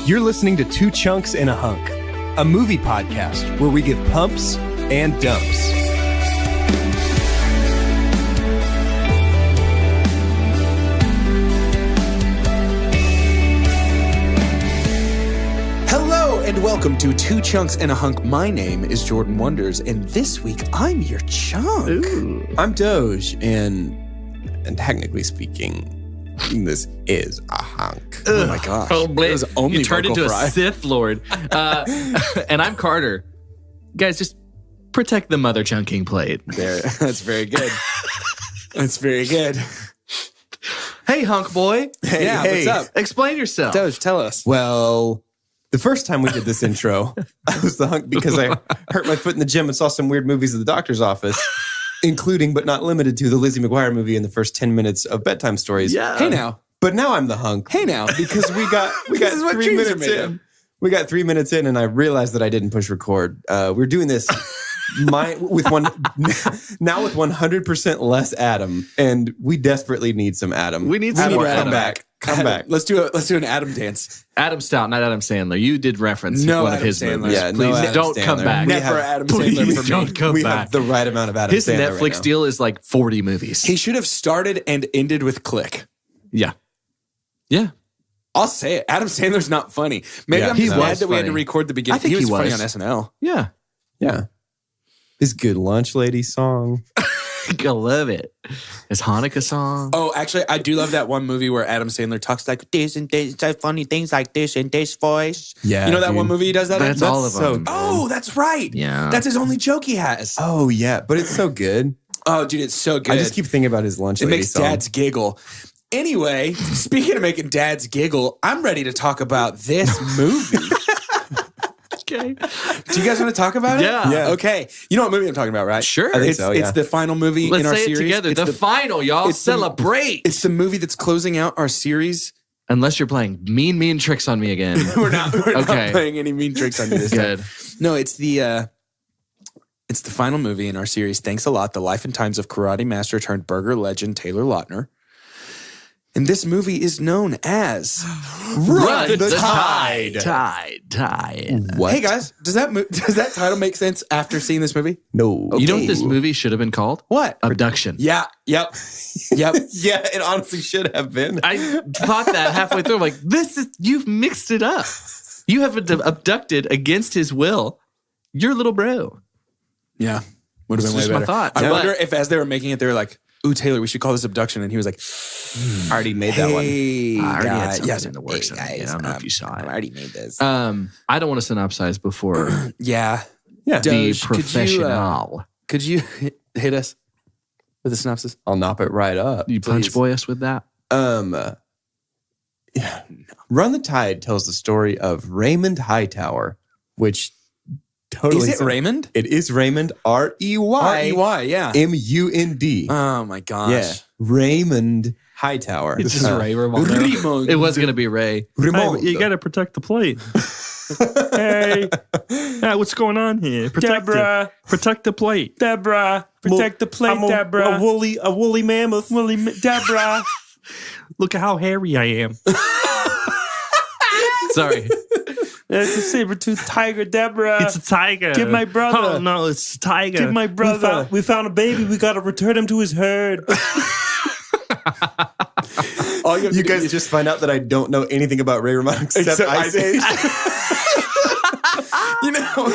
You're listening to Two Chunks and a Hunk, a movie podcast where we give pumps and dumps. Hello and welcome to Two Chunks and a Hunk. My name is Jordan Wonders, and this week I'm your chunk. Ooh. I'm Doge, and technically speaking, this is a hunk. Oh my gosh. Probably. It was only you turned vocal into fry. a Sith Lord. And I'm Carter. Guys, just protect the mother chunking plate. There, that's very good. That's very good. Hey, hunk boy. Hey, what's up? Explain yourself. Doge, tell us. Well, the first time we did this intro, I was the hunk because I hurt my foot in the gym and saw some weird movies at the doctor's office, including but not limited to the Lizzie McGuire movie in the first 10 minutes of bedtime stories. Yeah. Hey now. But now I'm the hunk. Hey now. Because we got This is what 3 dreams are minutes made in. of. We got 3 minutes in, and I realized that I didn't push record. We're doing this with 100% less Adam, and we desperately need some Adam. We need some more Come Adam. back. Come Adam, back. Let's do an Adam dance. Adam Stout, not Adam Sandler. You did reference No one of Adam his Sandler. movies. Yeah, no Please Adam don't come Sandler. back. We Never have- Adam Please Sandler for me. don't come we back. have the right amount of Adam His Sandler Netflix right now. deal is like 40 movies. He should have started and ended with Click. Yeah. Yeah. I'll say it. Adam Sandler's not funny. Maybe Yeah, I'm he just glad was that we had to funny. record the beginning. I think he was he funny on was. SNL. Yeah. Yeah. His Good Lunch Lady song. I love it. His Hanukkah song. Oh, actually, I do love that one movie where Adam Sandler talks like this and this, says funny things like this and this voice. Yeah, You know that dude. one movie he does that That's in? all of so them. good. Oh, that's right. Yeah. That's his only joke he has. Oh, yeah. But it's so good. Oh, dude, it's so good. I just keep thinking about his Lunch it Lady makes song. dads giggle. Anyway, speaking of making dads giggle, I'm ready to talk about this movie. Okay. Do you guys want to talk about it? Yeah. Yeah. Okay. You know what movie I'm talking about, right? Sure. I think It's, so, yeah. it's the final movie Let's in our say series. it together. It's The final, y'all. it's the- Celebrate. It's the movie that's closing out our series. Unless you're playing mean tricks on me again. We're not Okay. playing any mean tricks on you this time. Good. No, it's the final movie in our series. Thanks a lot. The life and times of karate master turned burger legend Taylor Lautner. And this movie is known as Run the Tide. Tide. What? Hey guys, does that title make sense after seeing this movie? No. You know what Okay. this movie should have been called? What? Abduction. Yeah. Yep. Yep. Yeah, it honestly should have been. I thought that halfway through. I'm like, you've mixed it up. You have abducted against his will your little bro. Yeah. Would have It's been way just my better. thought. I Yeah. wonder if as they were making it, they were like, "Ooh, Taylor, we should call this Abduction," and he was like, I already made that one. "Hey, I already had guys, something in the works. hey, I don't know if you saw I it. already made this. I don't want to synopsize before Yeah. Yeah. the Doge, professional. Could you hit us with a synopsis? I'll nop it right up. You punch please. boy us with that? Yeah. Run the Tide tells the story of Raymond Hightower, which totally... Is it Raymond? It is Raymond, R-E-Y. R-E-Y, yeah. M-U-N-D. Oh my gosh. Yeah. Raymond Hightower. It's just Ray Ramondo. Raymond. It was going to be Ray. Raymond. Hey, you got to protect the plate. Hey, what's going on here? Protect Deborah. Protect the plate. Deborah, protect the plate, I'm Deborah. a woolly mammoth. Deborah. Look at how hairy I am. Sorry. It's a saber-toothed tiger, Deborah. It's a tiger. Give my brother. Oh no, it's a tiger. Give my brother. We found a baby. We got to return him to his herd. All you have to You do guys is- just find out that I don't know anything about Ray Romano except Ice Age. You know,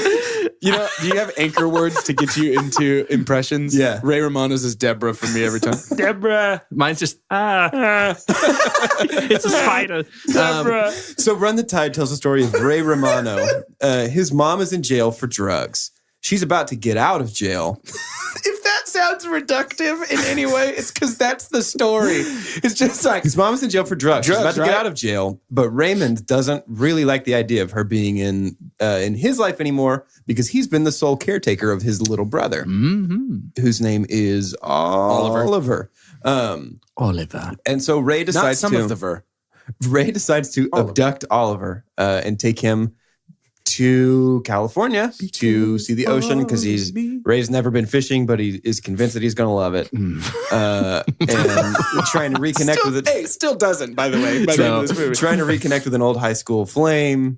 do you have anchor words to get you into impressions? Yeah. Ray Romano's is Deborah for me every time. Deborah. Mine's just, It's a spider. Deborah. So Run the Tide tells the story of Ray Romano. His mom is in jail for drugs. She's about to get out of jail. If that sounds reductive in any way, it's because that's the story. It's just like, His mom is in jail for drugs. She's Drugs, about to get right? out of jail, but Raymond doesn't really like the idea of her being in his life anymore because he's been the sole caretaker of his little brother, whose name is Oliver. Oliver. And so Ray not decides some of the ver. Ray decides to abduct Oliver and take him to California to see the ocean because Ray's never been fishing, but he is convinced that he's going to love it. And trying to reconnect with it. Hey, still doesn't, by the way. By the end of this movie. Trying to reconnect with an old high school flame.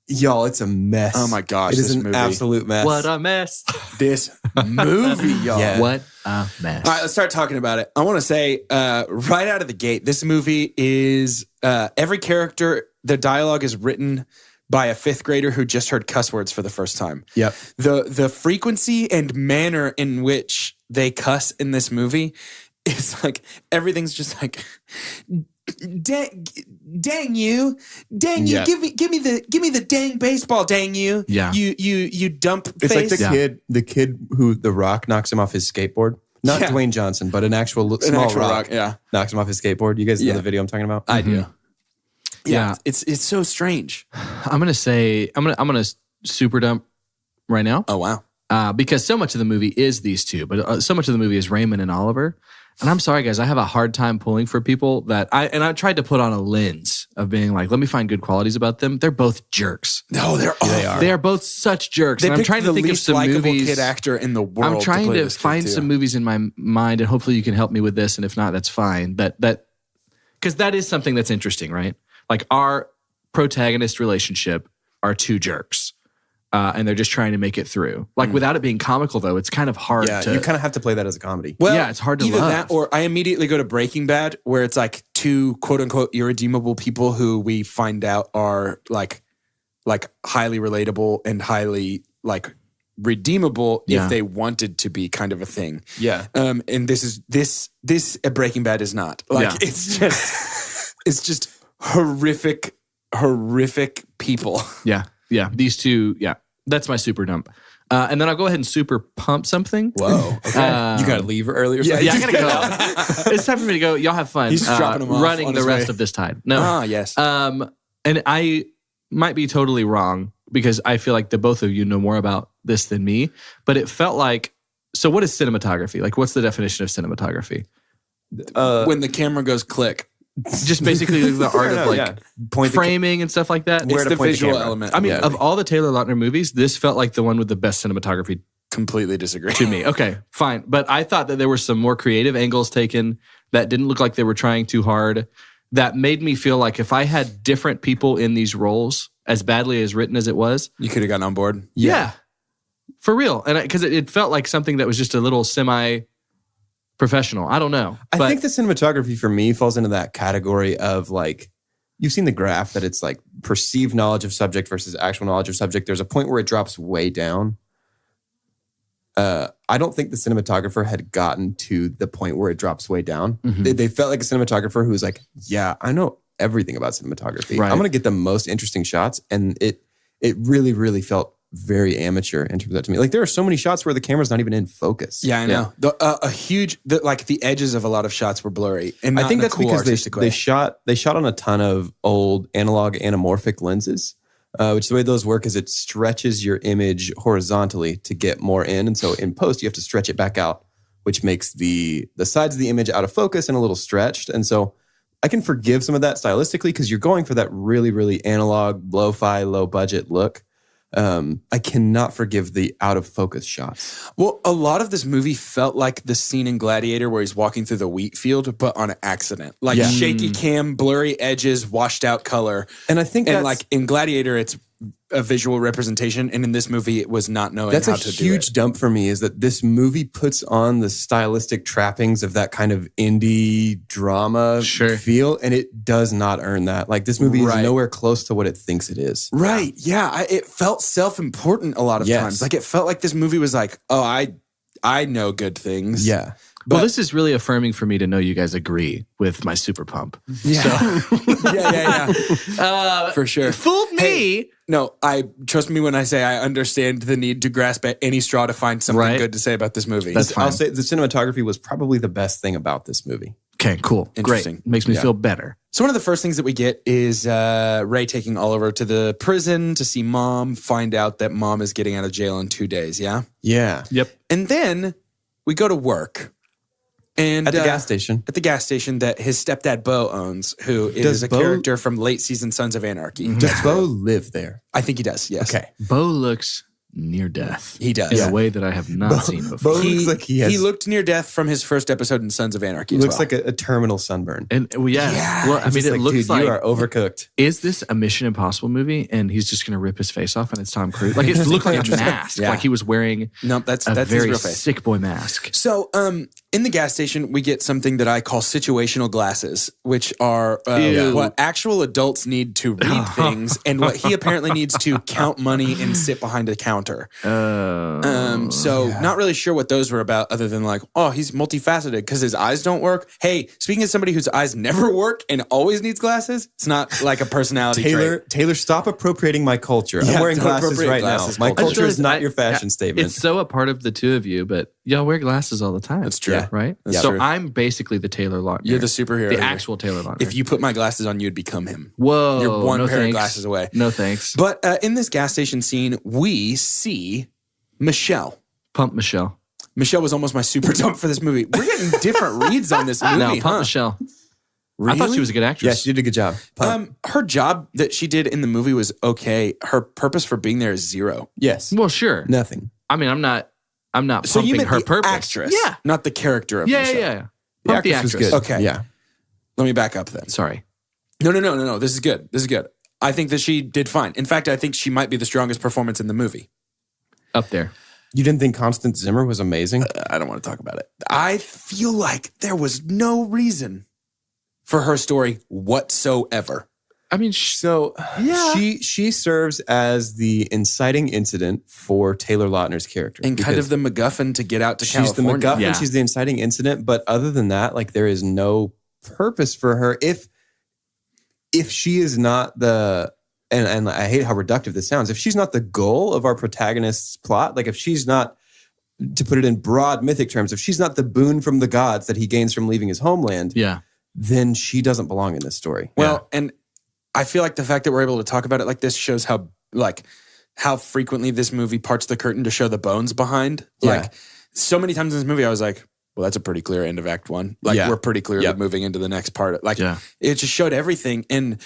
Y'all, it's a mess. Oh my gosh, it is this an movie. absolute mess. What a mess. This movie, y'all. Yeah. What a mess. All right, let's start talking about it. I want to say right out of the gate, this movie is every character, the dialogue is written by a fifth grader who just heard cuss words for the first time. Yep. The frequency and manner in which they cuss in this movie is like everything's just like dang you, Yeah. give me the dang baseball, dang you, Yeah. you dump It's face. like the kid who The Rock knocks him off his skateboard. Not Yeah. Dwayne Johnson, but an actual small rock. Yeah, Knocks him off his skateboard. You guys know Yeah. the video I'm talking about? I do. Yeah. It's so strange. I'm gonna say I'm gonna super dump right now Oh wow. because so much of the movie is these two, but so much of the movie is Raymond and Oliver. And I'm sorry, guys, I have a hard time pulling for people that I tried to put on a lens of being like, let me find good qualities about them. They're both jerks. No, they're awful. They are both such jerks. They And I'm picked trying the to think of least some likable movies. kid actor in the world. I'm trying play to this kid, find too. some movies in my mind, and hopefully you can help me with this. And if not, that's fine. That because that is something that's interesting, right? Like our protagonist relationship are two jerks, and they're just trying to make it through. Like without it being comical, though, it's kind of hard Yeah, to. you kind of have to play that as a comedy. Well, Yeah, it's hard to either love. that or I immediately go to Breaking Bad, where it's like two quote unquote irredeemable people who we find out are like highly relatable and highly like redeemable Yeah. if they wanted to be kind of a thing. Yeah. And this Breaking Bad is not. Like Yeah. it's just horrific people. Yeah. These two. Yeah, that's my super dump. And then I'll go ahead and super pump something. Whoa. You got to leave early or Yeah, something? I gotta go. It's time for me to go. Y'all have fun. He's dropping them off running on the his rest way. of this tide. No. Ah, yes. And I might be totally wrong because I feel like the both of you know more about this than me, but it felt like, so what is cinematography? Like, what's the definition of cinematography? When the camera goes click. Just basically the art of like Point the framing and stuff like that. Where It's to the point the visual camera. element. I mean, Yeah. of all the Taylor Lautner movies, this felt like the one with the best cinematography Completely disagree. to me. Okay, fine. But I thought that there were some more creative angles taken that didn't look like they were trying too hard. That made me feel like if I had different people in these roles, as badly as written as it was, You could have gotten on board. yeah, for real. And because it felt like something that was just a little semi-professional. I don't know. I But think the cinematography for me falls into that category of like, you've seen the graph that it's like perceived knowledge of subject versus actual knowledge of subject. There's a point where it drops way down. I don't think the cinematographer had gotten to the point where it drops way down. Mhm. They felt like a cinematographer who was like, yeah, I know everything about cinematography. Right. I'm going to get the most interesting shots. And it really, really felt very amateur in terms of that to me. Like there are so many shots where the camera's not even in focus. Yeah, I know. The edges of a lot of shots were blurry, and I think not in a that's cool because artistic way. they shot on a ton of old analog anamorphic lenses, which the way those work is it stretches your image horizontally to get more in, and so in post you have to stretch it back out, which makes the sides of the image out of focus and a little stretched. And so I can forgive some of that stylistically because you're going for that really, really analog, lo-fi, low budget look. I cannot forgive the out of focus shots. Well, a lot of this movie felt like the scene in Gladiator where he's walking through the wheat field, but on accident. Like Yeah. shaky cam, blurry edges, washed out color. And I think And that's, like in Gladiator, it's a visual representation, and in this movie, it was not knowing that's how a to huge do it. dump for me is that this movie puts on the stylistic trappings of that kind of indie drama Sure. feel, and it does not earn that. Like this movie Right. is nowhere close to what it thinks it is. Right? Yeah, it felt self-important a lot of Yes. times. Like it felt like this movie was like, oh, I know good things. Yeah. well, this is really affirming for me to know you guys agree with my super pump. Yeah, yeah. For sure. Fooled me. No, trust me when I say I understand the need to grasp at any straw to find something Right. good to say about this movie. That's fine. I'll say the cinematography was probably the best thing about this movie. Okay, cool. Interesting. Great. Makes me Yeah. feel better. So one of the first things that we get is Ray taking Oliver to the prison to see Mom, find out that Mom is getting out of jail in 2 days, yeah? Yeah. Yep. And then we go to work. And At the gas station. At the gas station that his stepdad Bo owns, who is Does a Bo- character from late season Sons of Anarchy. Does Bo live there? I think he does. Yes. Okay. Bo looks near death. He does. In a way that I have not seen before. Bo looks like he looked near death from his first episode in Sons of Anarchy. looks as well. like a terminal sunburn. And well, yeah. Well, I mean, Just it like, looks dude, like you are overcooked. is this a Mission Impossible movie? And he's just going to rip his face off, and it's Tom Cruise. Like it looked like a mask. Yeah. Like he was wearing no, that's a his very real face. sick boy mask. So, in the gas station, we get something that I call situational glasses, which are Ew. what actual adults need to read things, and what he apparently needs to count money and sit behind a counter. So, not really sure what those were about, other than like, oh, he's multifaceted because his eyes don't work. Hey, speaking of somebody whose eyes never work and always needs glasses, it's not like a personality trait. Taylor, stop appropriating my culture. Yeah, I'm wearing don't glasses appropriate right glasses now. My culture. culture is not I- your fashion statement. It's so a part of the two of you, but y'all wear glasses all the time. That's true. Yeah. Right? That's So true. I'm basically the Taylor Lautner. You're the superhero. The here. actual Taylor Lautner. If you put my glasses on, you'd become him. Whoa. You're one no pair of thanks. glasses away. No thanks. But in this gas station scene, we see Michelle. Pump Michelle. Michelle was almost my super dump for this movie. We're getting different reads on this movie, No, Pump huh? Michelle. Really? I thought she was a good yeah, actress. she did a good job. Her job that she did in the movie was okay. Her purpose for being there is zero. Yes. Well, sure. Nothing. I mean, I'm not So you pumping meant her the purpose. actress, Yeah. not the character of Yeah, Michelle. yeah, yeah. Pump the actress. was good. Okay. Yeah. Let me back up then. Sorry. No. This is good. This is good. I think that she did fine. In fact, I think she might be the strongest performance in the movie. Up there. You didn't think Constance Zimmer was amazing? I don't want to talk about it. I feel like there was no reason for her story whatsoever. I mean, So she serves as the inciting incident for Taylor Lautner's character. And kind because of the MacGuffin to get out to she's the California. MacGuffin, Yeah. she's the inciting incident. But other than that, like there is no purpose for her. If she is not the and I hate how reductive this sounds, if she's not the goal of our protagonist's plot, like if she's not, to put it in broad mythic terms, if she's not the boon from the gods that he gains from leaving his homeland, yeah. then she doesn't belong in this story. Well, and I feel like the fact that we're able to talk about it like this shows how frequently this movie parts the curtain to show the bones behind. Yeah. Like so many times in this movie, I was like, well, that's a pretty clear end of Act 1. Like Yeah. we're pretty clearly Yep. moving into the next part. Like Yeah. it just showed everything. And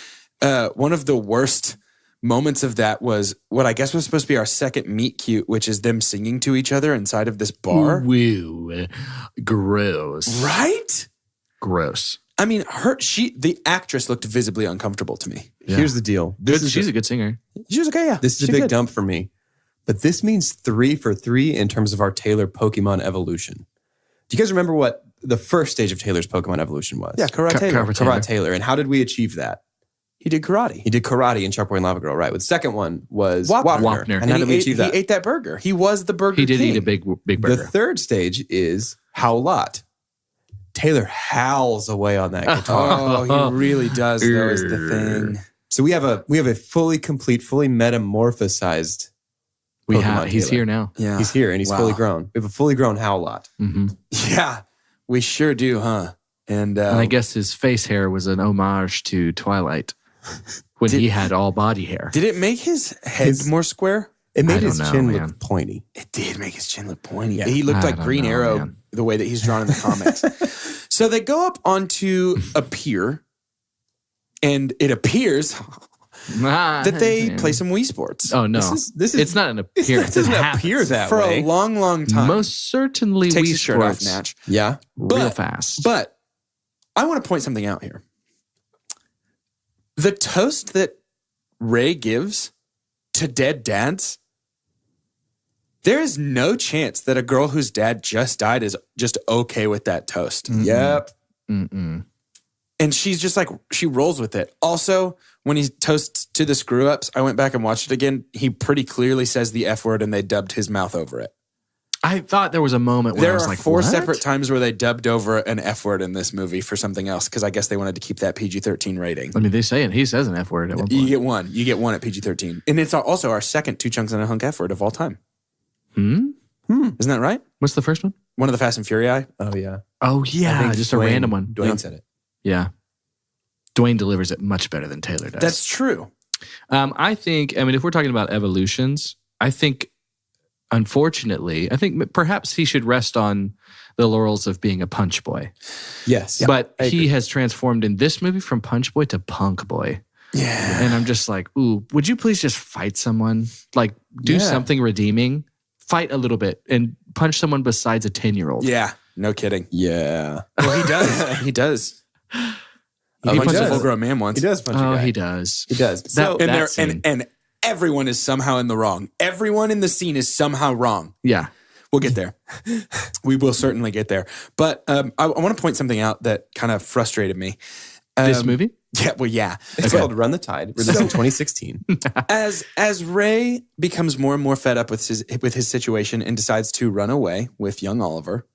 one of the worst moments of that was what I guess was supposed to be our second meet cute, which is them singing to each other inside of this bar. Woo. Gross. Right? Gross. I mean, the actress looked visibly uncomfortable to me. Yeah. Here's the deal. She's a good singer. She was okay, yeah. This is a She big good. dump for me. But this means 3 for 3 in terms of our Taylor Pokemon evolution. Do you guys remember what the first stage of Taylor's Pokemon evolution was? Yeah, Karate. Karate Taylor. And how did we achieve that? He did karate. He did karate in Shark Boy and Lava Girl, right? The second one was Wapner. Wapner. And how did we achieve that? He ate that burger. He was the burger He did king. eat a big The burger. third stage is Howlot. Taylor howls away on that guitar. Oh, he really does, though, is the thing. So we have a fully complete, fully metamorphosized Pokemon He's Taylor. here now. Yeah. He's here and he's Wow. fully grown. We have a fully grown Howlot. Mm-hmm. Yeah, we sure do, huh? And And I guess his face hair was an homage to Twilight when he had all body hair. did it make his head more square? It made I don't his know, chin man. look pointy. It did make his chin look pointy. Yeah. He looked I like don't Green know, Arrow man. the way that he's drawn in the comics. So they go up onto a pier, and it appears that they play some Wii Sports. Oh no, This is it's not an appearance. It doesn't it happens. appear that for way. a long, long time. Most certainly, Takes Wii his shirt off, Sports Natch. Yeah. real But- fast. But I want to point something out here. The toast that Ray gives to dead dads, there is no chance that a girl whose dad just died is just okay with that toast. Yep. Mm-mm. And she's just like, she rolls with it. Also, when he toasts to the screw ups, I went back and watched it again. He pretty clearly says the F word and they dubbed his mouth over it. I thought there was a moment where I There was are like, 4 what? separate times where they dubbed over an F word in this movie for something else because I guess they wanted to keep that PG-13 rating. I mean, they say it. He says an F word at one You point. get one. You get one at PG-13. And it's also our second 2 chunks and a hunk F word of all time. Isn't that right? What's the first one? One of the Fast and Furious. Oh yeah. Oh I yeah, think just a random one. Dwayne said it. Yeah, Dwayne delivers it much better than Taylor does. That's true. I think. I mean, if we're talking about evolutions, I think unfortunately, I think perhaps he should rest on the laurels of being a punch boy. Yes. But he has transformed in this movie from punch boy to punk boy. Yeah. And I'm just like, ooh, would you please just fight someone? Like, do something redeeming. Fight a little bit and punch someone besides a 10-year-old. Yeah. No kidding. Yeah. Well, he does. He does. He he punched a does. full grown man once. He does punch a Oh, guy. he does. He does. So, And, That scene. and everyone is somehow in the wrong. Everyone in the scene is somehow wrong. Yeah. We'll get there. We will certainly get there. But I want to point something out that kind of frustrated me. This movie? Yeah, well, yeah. it's called Run the Tide, released in 2016. As Ray becomes more and more fed up with his situation and decides to run away with young Oliver,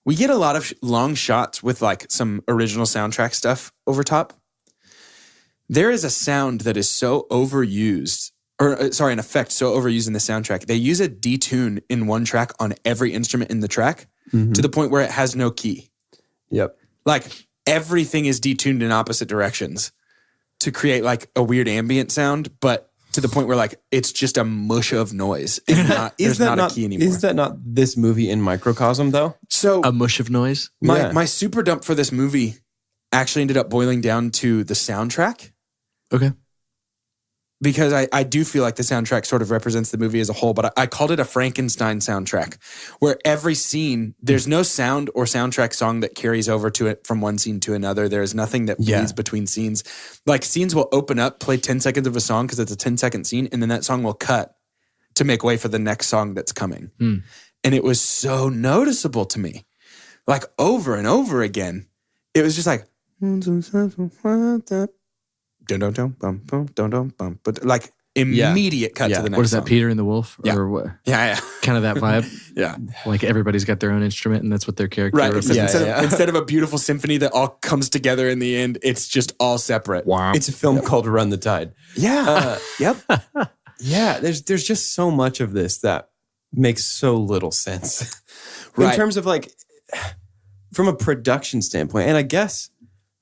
we get a lot of long shots with like some original soundtrack stuff over top. There is a sound that is so overused, an effect so overused in the soundtrack. They use a detune in one track on every instrument in the track to the point where it has no key. Yep. Like everything is detuned in opposite directions to create like a weird ambient sound, but to the point where like it's just a mush of noise. There's not a key anymore. Is that not this movie in microcosm, though? So A mush of noise? my super dump for this movie actually ended up boiling down to the soundtrack. Okay. Because I do feel like the soundtrack sort of represents the movie as a whole, but I called it a Frankenstein soundtrack, where every scene, there's no sound or soundtrack song that carries over to it from one scene to another. There's nothing that bleeds between scenes. Like scenes will open up, play 10 seconds of a song because it's a 10-second scene, and then that song will cut to make way for the next song that's coming. And it was so noticeable to me. Like over and over again, it was just like, like immediate cut to the next What is that, song. Peter and the Wolf? Yeah. Or what? Yeah. Kind of that vibe? Yeah. Like everybody's got their own instrument and that's what their character Right. represents. Instead of a beautiful symphony that all comes together in the end, it's just all separate. Wow. It's a film called Run the Tide. Yeah. Yep. Yeah, there's just so much of this that makes so little sense. Right. In terms of like, from a production standpoint, and I guess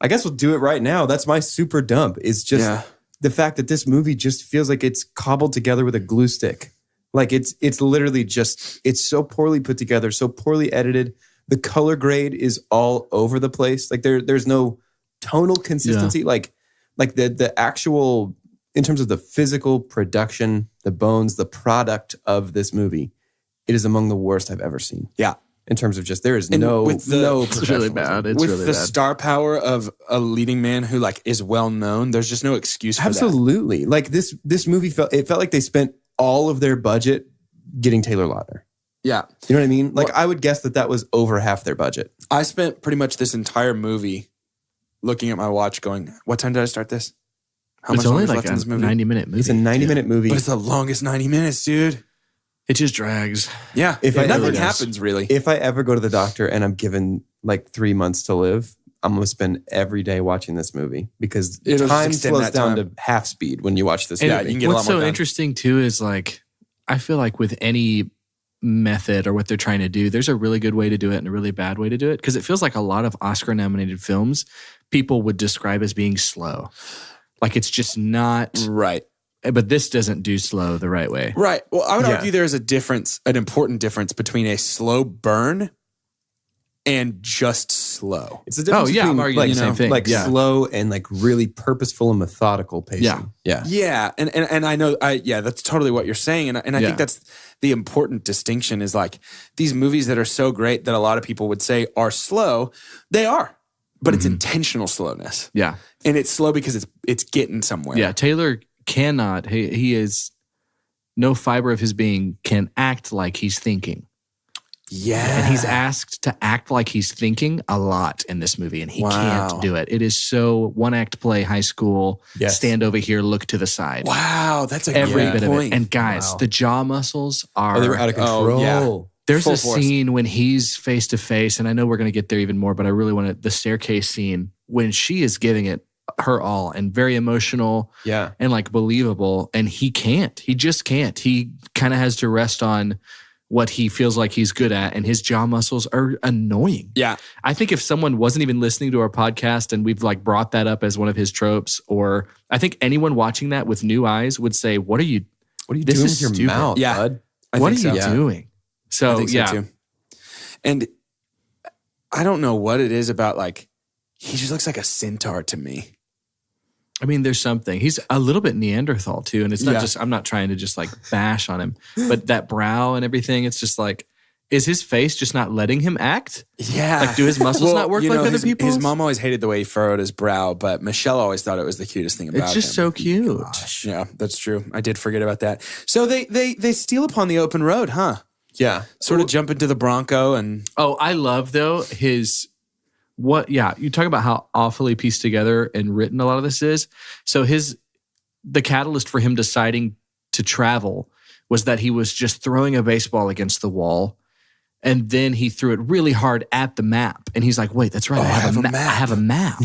we'll do it right now. That's my super dump. Is just the fact that this movie just feels like it's cobbled together with a glue stick. Like it's literally just, it's so poorly put together, so poorly edited. The color grade is all over the place. Like there's no tonal consistency. Like the actual, in terms of the physical production, the bones, the product of this movie, it is among the worst I've ever seen. Yeah. In terms of just, there is And no with the- It's really bad. It's With really the bad. star power of a leading man who like is well known, there's just no excuse for that. Absolutely. Like this movie felt like they spent all of their budget getting Taylor Lautner. Yeah. You know what I mean? Like I would guess that was over half their budget. I spent pretty much this entire movie looking at my watch going, what time did I start this? How It's much only longer is like left in a this movie? 90-minute movie. It's a 90-minute movie. But it's the longest 90 minutes, dude. It just drags. Yeah. If I nothing ever- happens really. If I ever go to the doctor and I'm given like 3 months to live, I'm going to spend every day watching this movie because It'll time just extend slows that down time. to half speed when you watch this And Yeah, movie. you can get a what's lot more so done. interesting too is like, I feel like with any method or what they're trying to do, there's a really good way to do it and a really bad way to do it. Because it feels like a lot of Oscar-nominated films people would describe as being slow. Like it's just not. Right. But this doesn't do slow the right way. Right. Well, I would Yeah. argue there is a difference, an important difference between a slow burn and just slow. It's the difference Oh, yeah, I'm between arguing like, the same thing. like Yeah. slow and like really purposeful and methodical pacing. Yeah. Yeah. Yeah, and I know that's totally what you're saying, and I Yeah. think that's the important distinction is like these movies that are so great that a lot of people would say are slow, they are, but it's intentional slowness, Yeah. and it's slow because it's getting somewhere. Yeah. Taylor cannot, he is, no fiber of his being can act like he's thinking. yeah, And he's asked to act like he's thinking a lot in this movie, and he Wow. can't do it. It is so one act play, high school, Yes. stand over here, look to the side. wow, that's a Every great bit of point. it. And guys, the jaw muscles are. Oh, they were out of Oh, control. yeah. There's full a force. scene when he's face to face, and I know we're going to get there even more, but I really want to, the staircase scene when she is giving it her all and very emotional Yeah. and like believable, and he can't. He just can't. He kind of has to rest on what he feels like he's good at, and his jaw muscles are annoying. Yeah, I think if someone wasn't even listening to our podcast and we've like brought that up as one of his tropes, or I think anyone watching that with new eyes would say, "What are you? What are you This doing is with your stupid. mouth, Yeah. bud? What are think you so. doing? So, I think so yeah. too. And I don't know what it is about, like, he just looks like a centaur to me. I mean, there's something. He's a little bit Neanderthal too. And it's not Yeah. just, I'm not trying to just like bash on him, but that brow and everything, it's just like, is his face just not letting him act? Yeah. Like, do his muscles not work like other his, people's? His mom always hated the way he furrowed his brow, but Michelle always thought it was the cutest thing about him. It's just so cute. Yeah, that's true. I did forget about that. So they steal upon the open road, huh? Yeah. Sort of jump into the Bronco and Oh, I love though you talk about how awfully pieced together and written a lot of this is. So the catalyst for him deciding to travel was that he was just throwing a baseball against the wall, and then he threw it really hard at the map. And he's like, "Wait, that's right. I have a map. I have a map.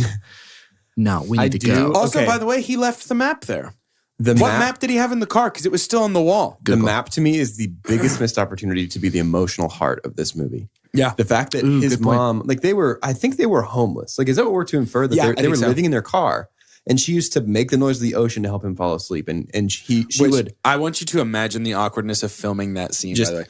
No, we need to go." also, Okay. by the way, he left the map there. The What map did he have in the car? Because it was still on the wall. The map to me is the biggest missed opportunity to be the emotional heart of this movie. Yeah. The fact that Ooh, his good point. mom, like I think they were homeless. Like, is that what we're to infer? That Yeah, I they were think so. living in their car, and she used to make the noise of the ocean to help him fall asleep. And she Which, would I want you to imagine the awkwardness of filming that scene, just by the way.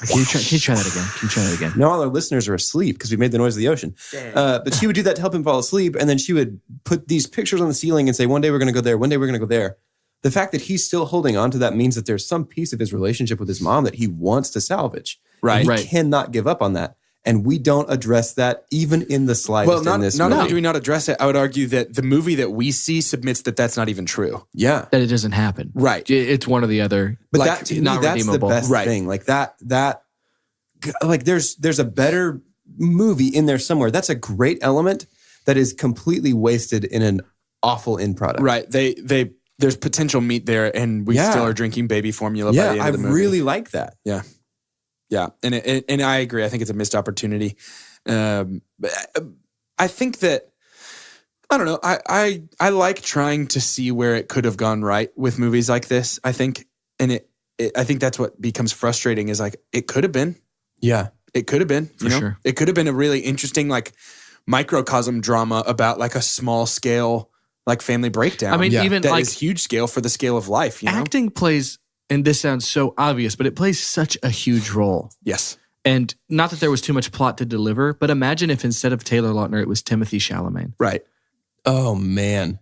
Can you try that again? Can you try that again? now all our listeners are asleep because we made the noise of the ocean. But she would do that to help him fall asleep, and then she would put these pictures on the ceiling and say, "One day we're going to go there. One day we're going to go there." The fact that he's still holding on to that means that there's some piece of his relationship with his mom that he wants to salvage. Right. And he Right. cannot give up on that. And we don't address that even in the slightest Well, in not this only movie. do we not address it, I would argue that the movie that we see submits that that's not even true. Yeah. That it doesn't happen. Right. It's one or the other. But Like, that to me, not that's the redeemable. best Right. thing. Like that like there's a better movie in there somewhere. That's a great element that is completely wasted in an awful end product. Right. There's potential meat there, and we Yeah. still are drinking baby formula by Yeah, the end I of the movie. really like that. Yeah. And I agree. I think it's a missed opportunity. But I think that, I don't know. I like trying to see where it could have gone right with movies like this. I think, and I think that's what becomes frustrating is like, it could have been. Yeah. It could have been, For sure. It could have been a really interesting, like, microcosm drama about like a small scale, like family breakdown. I mean, Yeah. even that like is huge scale for the scale of life, you know? acting plays, and this sounds so obvious, but it plays such a huge role. Yes. And not that there was too much plot to deliver, but imagine if instead of Taylor Lautner, it was Timothy Chalamet. Right. Oh man.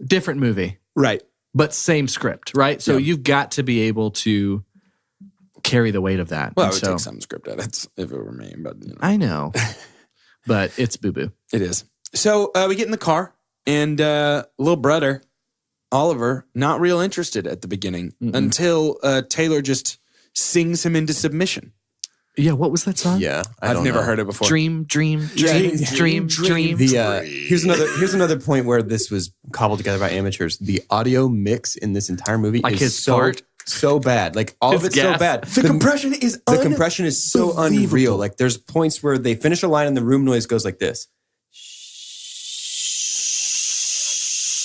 Different movie, Right. but same script, right? So Yeah. you've got to be able to carry the weight of that. Well, I And would so, take some script edits if it were me, but you know. I know, but it's boo-boo. It is. So we get in the car, and little brother, Oliver, not real interested at the beginning until Taylor just sings him into submission. Yeah, what was that song? Yeah. I've never heard it before. Dream, dream, dream, dream, dream. Here's another point where this was cobbled together by amateurs. The audio mix in this entire movie Like is his so fart? so bad. Like all of His it's so gas? bad. The compression is The compression is so unreal. Like there's points where they finish a line and the room noise goes like this.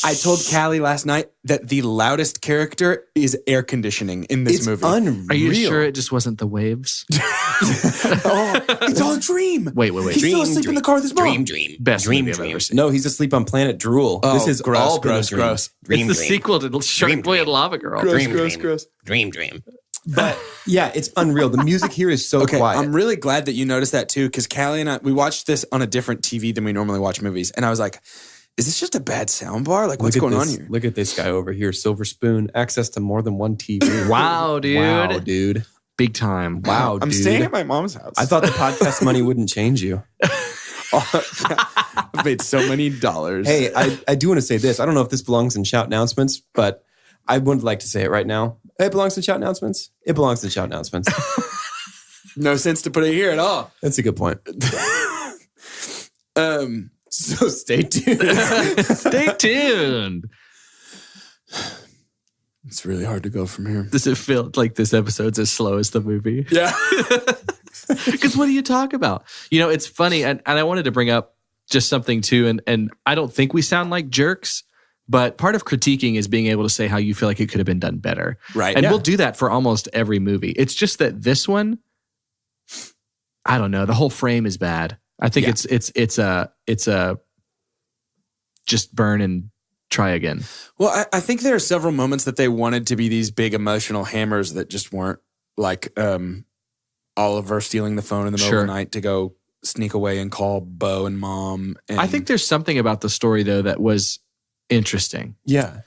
I told Callie last night that the loudest character is air conditioning in this It's movie. unreal. Are you sure it just wasn't the waves? It's all a dream. Wait. He's still asleep in the car with his mom. Best movie I've ever seen. No, he's asleep on Planet Drool. Oh, this is gross, all been a gross, dream. gross. Dream, It's the sequel to Shark Boy and Lava Girl. Dream. But yeah, it's unreal. The music here is so Okay, quiet. I'm really glad that you noticed that too, because Callie and I, we watched this on a different TV than we normally watch movies. And I was like, is this just a bad sound bar? Like, what's Look at going on this- here? Look at this guy over here, Silver Spoon, access to more than one TV. Wow, dude. Wow, dude. Big time. Wow, I'm dude. staying at my mom's house. I thought the podcast money wouldn't change you. I've made so many dollars. Hey, I do want to say this. I don't know if this belongs in shout announcements, but I would like to say it right now. It belongs in shout announcements. It belongs in shout announcements. No sense to put it here at all. That's a good point. So stay tuned. Stay tuned. It's really hard to go from here. Does it feel like this episode's as slow as the movie? Yeah. Because what do you talk about? You know, it's funny, and I wanted to bring up just something too, and I don't think we sound like jerks, but part of critiquing is being able to say how you feel like it could have been done better. Right. And Yeah. we'll do that for almost every movie. It's just that this one, I don't know, the whole frame is bad. I think Yeah. it's a just burn and try again. Well, I think there are several moments that they wanted to be these big emotional hammers that just weren't, like Oliver stealing the phone in the middle of the night to go sneak away and call Bo and Mom. And I think there's something about the story though that was interesting. Yeah.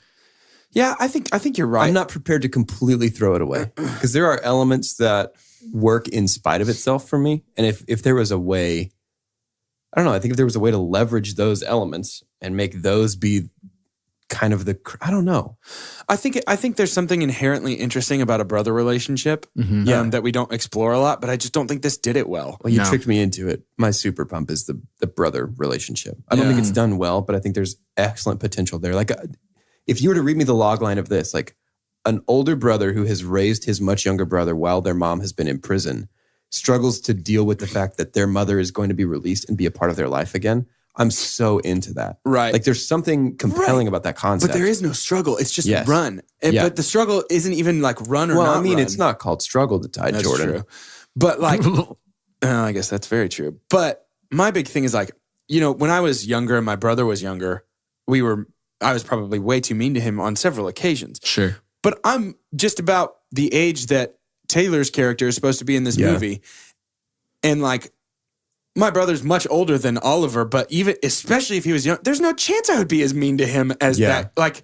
Yeah, I think you're right. I'm not prepared to completely throw it away because there are elements that work in spite of itself for me. And if there was a way, I don't know, I think if there was a way to leverage those elements and make those be kind of I don't know. I think there's something inherently interesting about a brother relationship that we don't explore a lot, but I just don't think this did it well. Well, you tricked me into it. My super pump is the brother relationship. I don't think it's done well, but I think there's excellent potential there. Like if you were to read me the log line of this, like an older brother who has raised his much younger brother while their mom has been in prison struggles to deal with the fact that their mother is going to be released and be a part of their life again. I'm so into that. Right. Like there's something compelling about that concept. But there is no struggle. It's just Yes. run. But the struggle isn't even like run or well, not I mean, run. it's not called struggle to tie, That's Jordan. true. But like, I guess that's very true. But my big thing is like, when I was younger and my brother was younger, I was probably way too mean to him on several occasions. Sure. But I'm just about the age that Taylor's character is supposed to be in this movie. And like, my brother's much older than Oliver, but especially if he was young, there's no chance I would be as mean to him as that. Like,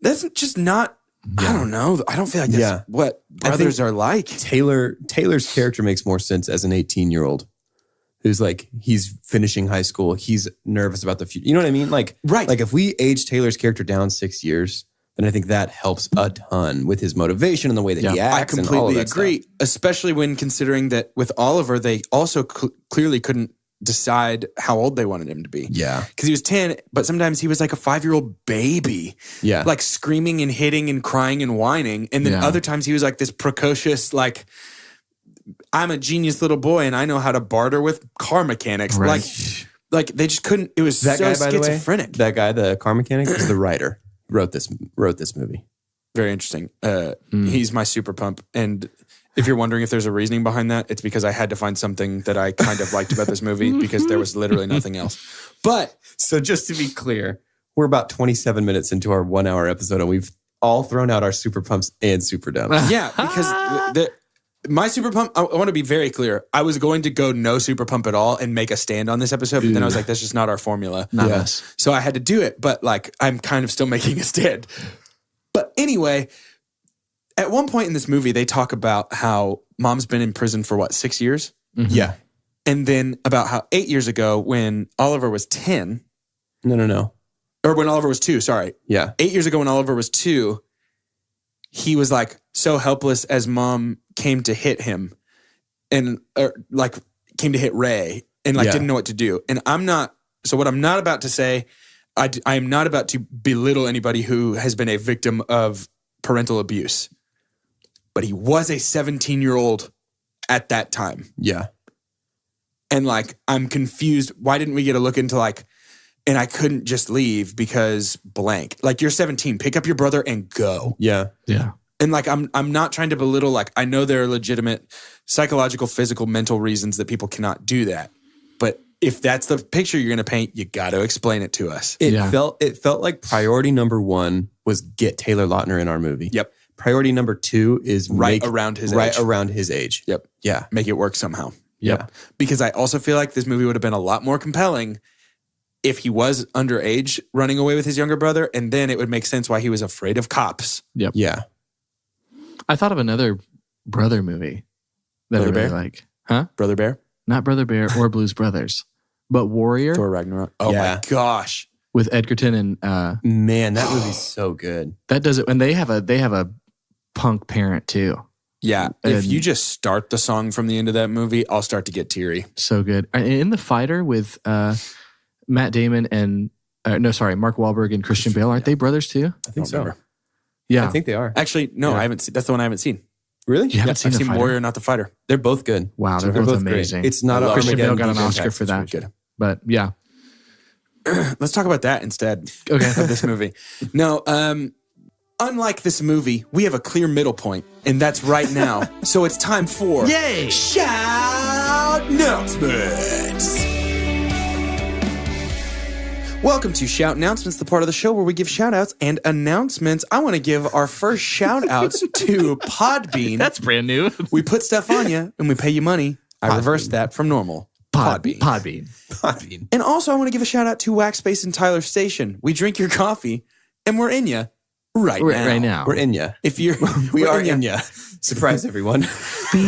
that's just not, I don't know. I don't feel like that's what brothers are like. Taylor's character makes more sense as an 18-year-old who's like, he's finishing high school. He's nervous about the future. You know what I mean? Like, right. Like if we age Taylor's character down 6 years, then I think that helps a ton with his motivation and the way that he acts. I completely and agree, stuff. especially when considering that with Oliver, they also clearly couldn't decide how old they wanted him to be. Yeah. Because he was 10, but sometimes he was like a 5-year-old baby. Yeah. Like screaming and hitting and crying and whining. And then other times he was like this precocious, like, I'm a genius little boy and I know how to barter with car mechanics. Right. Like they just couldn't, it was That so guy, by the way, schizophrenic. that guy, the car mechanic, is the writer. Wrote this movie. Very interesting. He's my super pump. And if you're wondering if there's a reasoning behind that, it's because I had to find something that I kind of liked about this movie because there was literally nothing else. But So just to be clear, we're about 27 minutes into our 1 hour episode and we've all thrown out our super pumps and super dumps. yeah, because my super pump, I want to be very clear. I was going to go no super pump at all and make a stand on this episode, but then I was like, that's just not our formula. Not us. So I had to do it, but like I'm kind of still making a stand. But anyway, at one point in this movie, they talk about how Mom's been in prison for 6 years? Yeah. And then about how 8 years ago when Oliver was 10, No. or when Oliver was 2, sorry. Yeah. 8 years ago when Oliver was 2, he was like so helpless as Mom came to hit him and came to hit Ray and didn't know what to do. And what I'm not about to say, I am not about to belittle anybody who has been a victim of parental abuse, but he was a 17-year-old at that time. Yeah. And like, I'm confused. Why didn't we get a look into like, and I couldn't just leave because blank. Like you're 17, pick up your brother and go. Yeah. Yeah. And like, I'm not trying to belittle, like I know there are legitimate psychological, physical, mental reasons that people cannot do that. But if that's the picture you're going to paint, you got to explain it to us. It felt like priority number 1 was get Taylor Lautner in our movie. Yep. Priority number 2 is around his age. Yep. Yeah. Make it work somehow. Yep. Because I also feel like this movie would have been a lot more compelling if he was underage running away with his younger brother, and then it would make sense why he was afraid of cops. Yep. Yeah. I thought of another brother movie that Brother I really Bear? like. Huh? Brother Bear? Not Brother Bear or Blues Brothers, but Warrior Thor Ragnarok. Oh Yeah. my gosh. with Edgerton and Man, that movie's so good. that does it. And they have a punk parent too. Yeah. If And- you just start the song from the end of that movie, I'll start to get teary. So good. In The Fighter with Matt Damon and Mark Wahlberg and Christian Bale, aren't they brothers too? I think so. remember. Yeah. I think they are. Actually, no, I haven't seen. That's the one I haven't seen. Really? You haven't seen I've The seen Fighter? Warrior, not The Fighter. They're both good. Wow, they're both great. amazing. It's not a Christian Bale Armageddon got an Deep Oscar Impact for that. situation. But yeah. Let's talk about that instead Okay. of this movie. No, unlike this movie, we have a clear middle point, and that's right now. So it's time for Yay! Shout Announcements. Welcome to Shout Announcements, the part of the show where we give shout outs and announcements. I want to give our first shout outs to Podbean. That's brand new. We put stuff on you and we pay you money. I reversed that from normal. Podbean. Podbean. And also, I want to give a shout out to Waxbase and Tyler Station. We drink your coffee and we're in ya right now. We're in ya. If you're, We are in ya. Surprise, everyone. So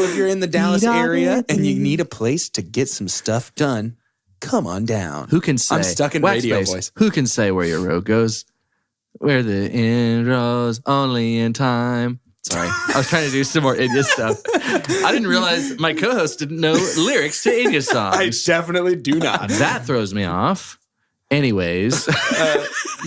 if you're in the Dallas area and you need a place to get some stuff done, come on down. Who can say? I'm stuck in radio Waxbase, voice. Who can say where your road goes? Where the end goes, only in time. Sorry. I was trying to do some more Enya stuff. I didn't realize my co-host didn't know lyrics to Enya songs. I definitely do not. That throws me off. Anyways.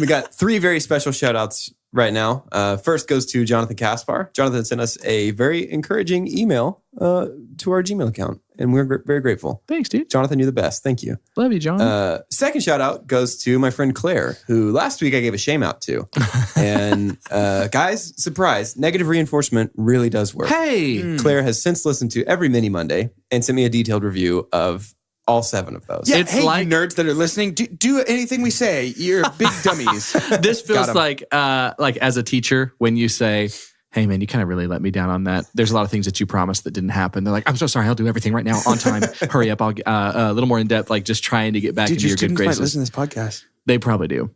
We got 3 very special shout outs right now. First goes to Jonathan Caspar. Jonathan sent us a very encouraging email to our Gmail account, and we're very grateful. Thanks, dude. Jonathan, you're the best. Thank you. Love you, John. Second shout out goes to my friend Claire, who last week I gave a shame out to. And guys, surprise, negative reinforcement really does work. Hey. Claire has since listened to every Mini Monday and sent me a detailed review of all 7 of those. Yeah, It's hey, like- you nerds that are listening, do anything we say. You're big dummies. This feels Got 'em. like as a teacher, when you say, hey, man, you kind of really let me down on that. There's a lot of things that you promised that didn't happen. They're like, I'm so sorry. I'll do everything right now on time. Hurry up. I'll a little more in depth, like just trying to get back Dude, into your your good students might graces. listen to this podcast. They probably do.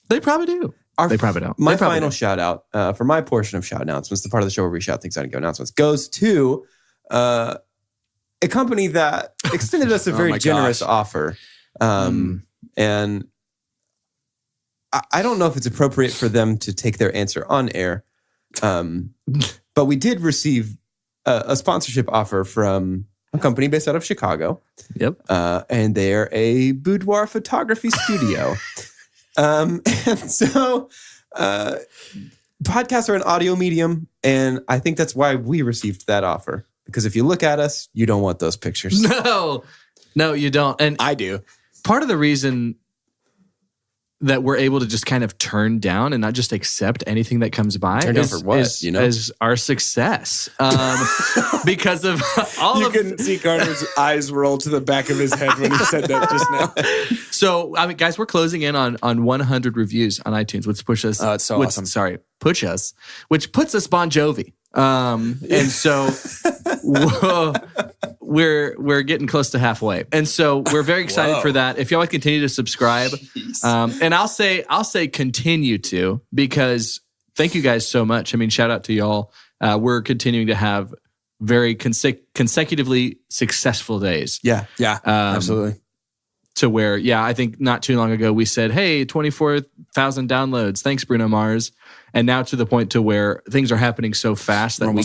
They probably do. They probably don't. My They probably final do. shout out for my portion of shout announcements, the part of the show where we shout things out and give announcements, goes to a company that extended us a very my generous gosh. offer. And I don't know if it's appropriate for them to take their answer on air. But we did receive a sponsorship offer from a company based out of Chicago. Yep. And they're a boudoir photography studio. And so podcasts are an audio medium. And I think that's why we received that offer. Because if you look at us, you don't want those pictures. No, you don't. And I do. part of the reason that we're able to just kind of turn down and not just accept anything that comes by Turn down is, for what, is, you know? is our success. Because of all You of couldn't see Carter's eyes roll to the back of his head when he said that just now. So, I mean, guys, we're closing in on 100 reviews on iTunes, which push us. Oh, it's so awesome. Sorry, push us, which puts us Bon Jovi. And so we're getting close to halfway, and so we're very excited for that. If y'all would continue to subscribe, and I'll say continue to, because thank you guys so much. I mean, shout out to y'all. We're continuing to have very consecutively successful days. Yeah, absolutely. To where, I think not too long ago we said, hey, 24,000 downloads. Thanks, Bruno Mars. And now to the point to where things are happening so fast that we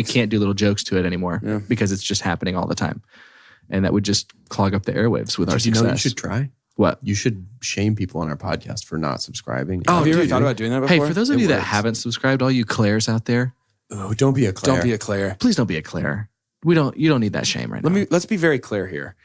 can't do little jokes to it anymore because it's just happening all the time. And that would just clog up the airwaves with our success. You know, you should try. What? You should shame people on our podcast for not subscribing. Oh, have you ever dude. thought about doing that before? Hey, for those of you that works. haven't subscribed, all you Claires out there, Oh, don't be a Claire. Don't be a Claire. please don't be a Claire. You don't need that shame right now. Let's be very clear here.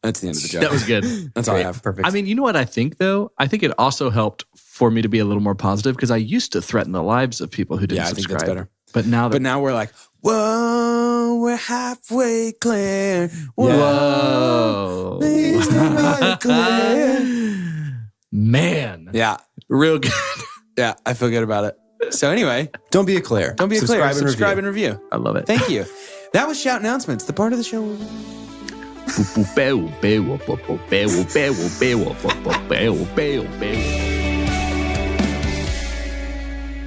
That's the end of the joke. That was good. That's all I have. Perfect. I mean, you know what I think, though? I think it also helped for me to be a little more positive because I used to threaten the lives of people who didn't Yeah, I think subscribe. that's better. But now that... But now we're like, whoa, we're halfway, Claire. Whoa. Please don't be Claire. Man. Yeah, Real good. yeah, I feel good about it. So anyway, don't be a Claire. don't be a Claire. Subscribe and Subscribe review. and review. I love it. Thank you. That was Shout Announcements, the part of the show.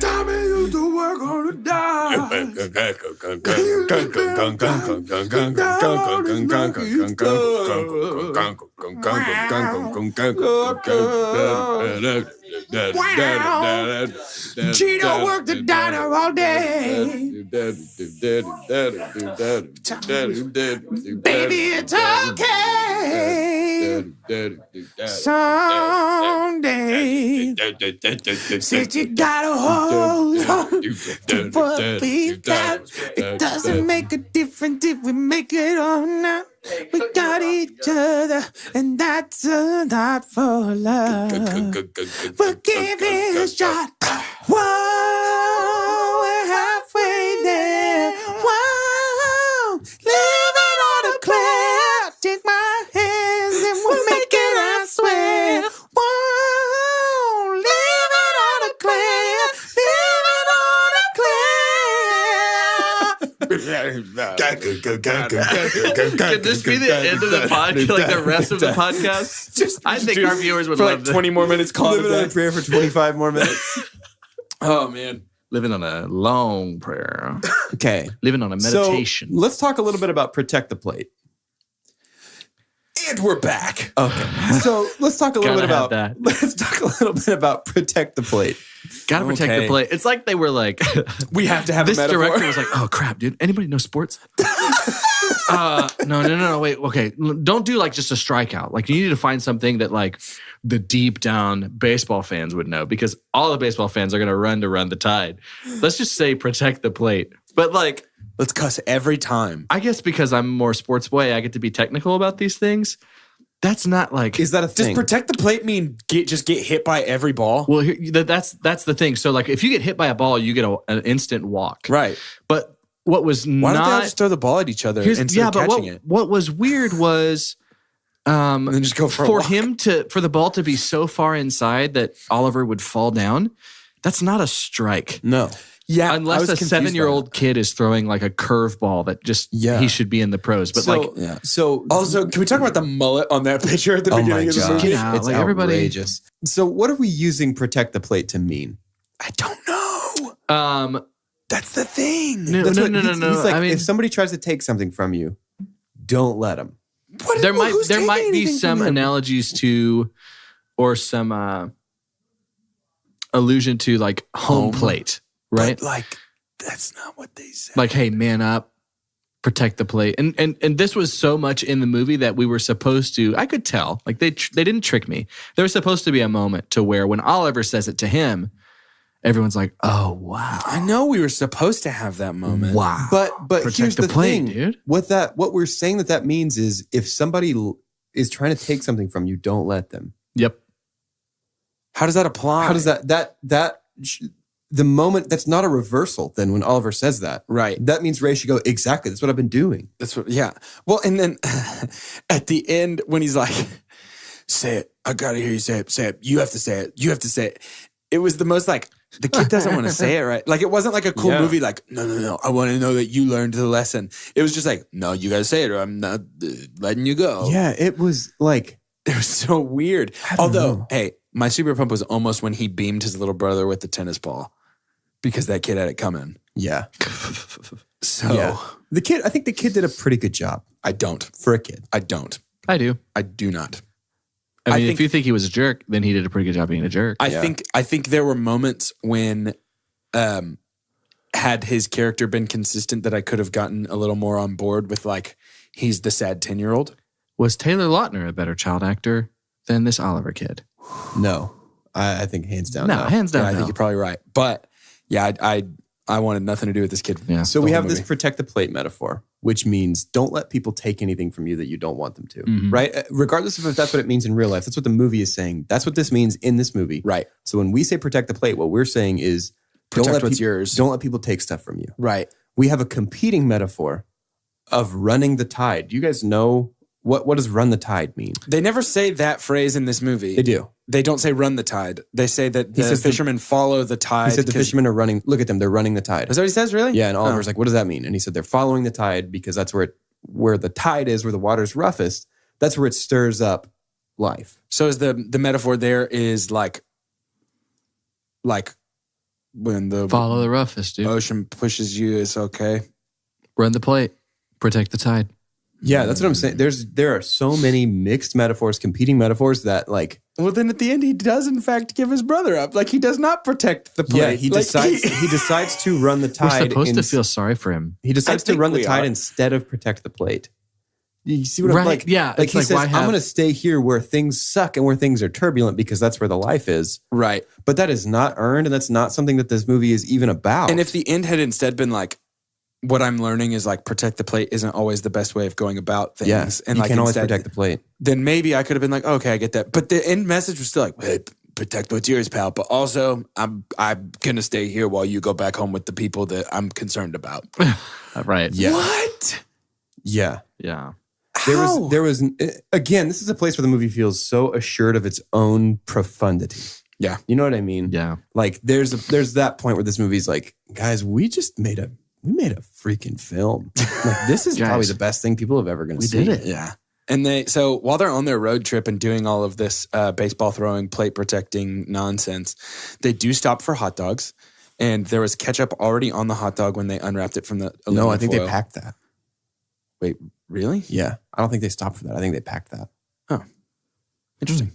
Tommy used to work on the dock. Gino worked the diner all day. Baby, it's okay. Someday, since you got a hold on to what we've got, it doesn't make a difference if we make it or not. We got each other, and that's a lot for love. We'll give it a shot. Whoa, we're halfway there. Whoa, living on a clear. Take my hands and we'll make it Could this be the end of the podcast? Like the rest of the podcast? I think our viewers would For love like this. 20 more minutes. Call it Living on a a day. prayer for 25 more minutes. Oh man. Living on a long prayer. Okay. Living on a meditation. So let's talk a little bit about Protect the Plate. And we're back. Okay. So let's talk a little Gotta bit have about that. let's talk a little bit about Protect the Plate. Gotta protect Okay. the plate. It's like they were like, We have to have this a metaphor. director was like, oh crap, dude. Anybody know sports? No. Wait. Okay. Don't do like just a strikeout. Like you need to find something that like the deep down baseball fans would know because all the baseball fans are going to run the tide. Let's just say protect the plate. But like, Let's cuss every time. I guess because I'm more sports boy, I get to be technical about these things. That's not like, Is that a Does thing? protect the plate mean just get hit by every ball? well, that's the thing. So like if you get hit by a ball, you get an instant walk. Right. But what was Why don't they all not, just throw the ball at each other instead of but catching it? what was weird was And then just go for a walk. for the ball to be so far inside that Oliver would fall down. That's not a strike. No. Yeah. I Unless was a confused by 7-year-old kid is throwing like a curveball that just Yeah. he should be in the pros. But like yeah. So Also, can we talk about the mullet on that picture at the oh my beginning of the god, movie? Get out. it's Like, everybody- outrageous. So what are we using Protect the Plate to mean? I don't know. That's the thing. no. That's what he's like, I mean, if somebody tries to take something from you, don't let them. What, there who's might taking be anything some from him? analogies to or some allusion to like home plate, right? But, like, that's not what they said. Like, hey, man up, protect the plate. And this was so much in the movie that we were supposed to, I could tell, like they didn't trick me. There was supposed to be a moment to where when Oliver says it to him, everyone's like, oh, wow. I know we were supposed to have that moment. Wow. But Protect here's the the plate, thing, dude. What we're saying that means is if somebody is trying to take something from you, don't let them. Yep. How does that apply? How does the moment that's not a reversal? Then when Oliver says that, Right. that means Ray should go exactly. That's what I've been doing. That's what, yeah. Well, and then at the end, when he's like, say it, I gotta hear you say it. You have to say it. You have to say it. It was the most like, the kid doesn't want to say it, right? Like, it wasn't like a cool Yeah. movie, like, no, I want to know that you learned the lesson. It was just like, no, you gotta say it or I'm not letting you go. Yeah, it was like It was so weird. don't Although, know. hey, my super pump was almost when he beamed his little brother with the tennis ball because that kid had it coming. yeah, So yeah. I think the kid did a pretty good job I don't. for a kid. I don't. I do. I do not. I mean, think- if you think he was a jerk, then he did a pretty good job being a jerk. I think there were moments when had his character been consistent that I could have gotten a little more on board with, like, he's the sad 10-year-old. Was Taylor Lautner a better child actor than this Oliver kid? No, I think hands down. No, no. hands down. I think no. you're probably right. But yeah, I wanted nothing to do with this kid. Yeah. So the we whole have this movie. protect the plate metaphor, which means don't let people take anything from you that you don't want them to, Mhm. right? Regardless of if that's what it means in real life. That's what the movie is saying. That's what this means in this movie. Right. So when we say protect the plate, what we're saying is Protect what's yours. Don't let people take stuff from you. Right. We have a competing metaphor of running the tide. Do you guys know what does run the tide mean? They never say that phrase in this movie. They do. They don't say run the tide. They say that the says the- fishermen follow the tide. He said the 'cause- fishermen are running. Look at them. They're running the tide. Is that what he says, really? Yeah. And Oh. Oliver's like, what does that mean? And he said they're following the tide because that's where the tide is, where the water's roughest. That's where it stirs up life. So is the metaphor there is like when the Follow the roughest, dude. ocean pushes you, it's okay. Run the plate. Protect the tide. Yeah, that's what I'm saying. There are so many mixed metaphors, competing metaphors that like Well, then at the end, he does in fact give his brother up. Like, he does not protect the plate. yeah, he Like, decides to run the We're tide. supposed to feel sorry for him. He decides I to think run the we tide are. instead of protect the plate. You see what I'm Right, like? yeah, Like it's he like, says, why I'm have- going to stay here where things suck and where things are turbulent because that's where the life is. Right. But that is not earned, and that's not something that this movie is even about. And if the end had instead been like, what I'm learning is like protect the plate isn't always the best way of going about things. yes, And you like can't always instead, protect the plate. then maybe I could have been like, okay, I get that. But the end message was still like, hey, protect what's yours, pal. But also, I'm gonna stay here while you go back home with the people that I'm concerned about. Right. Yeah, What? yeah. Yeah. How? There was again. This is a place where the movie feels so assured of its own profundity. Yeah. You know what I mean? Yeah. Like there's that point where this movie's like, guys, we just made a we made a freaking film. Like, this is Guys, probably the best thing people have ever going to We see. did it. Yeah. And so while they're on their road trip and doing all of this baseball throwing, plate protecting nonsense, they do stop for hot dogs. And there was ketchup already on the hot dog when they unwrapped it from the aluminum No, I think foil. they packed that. Wait, really? Yeah. I don't think they stopped for that. I think they packed that. Interesting.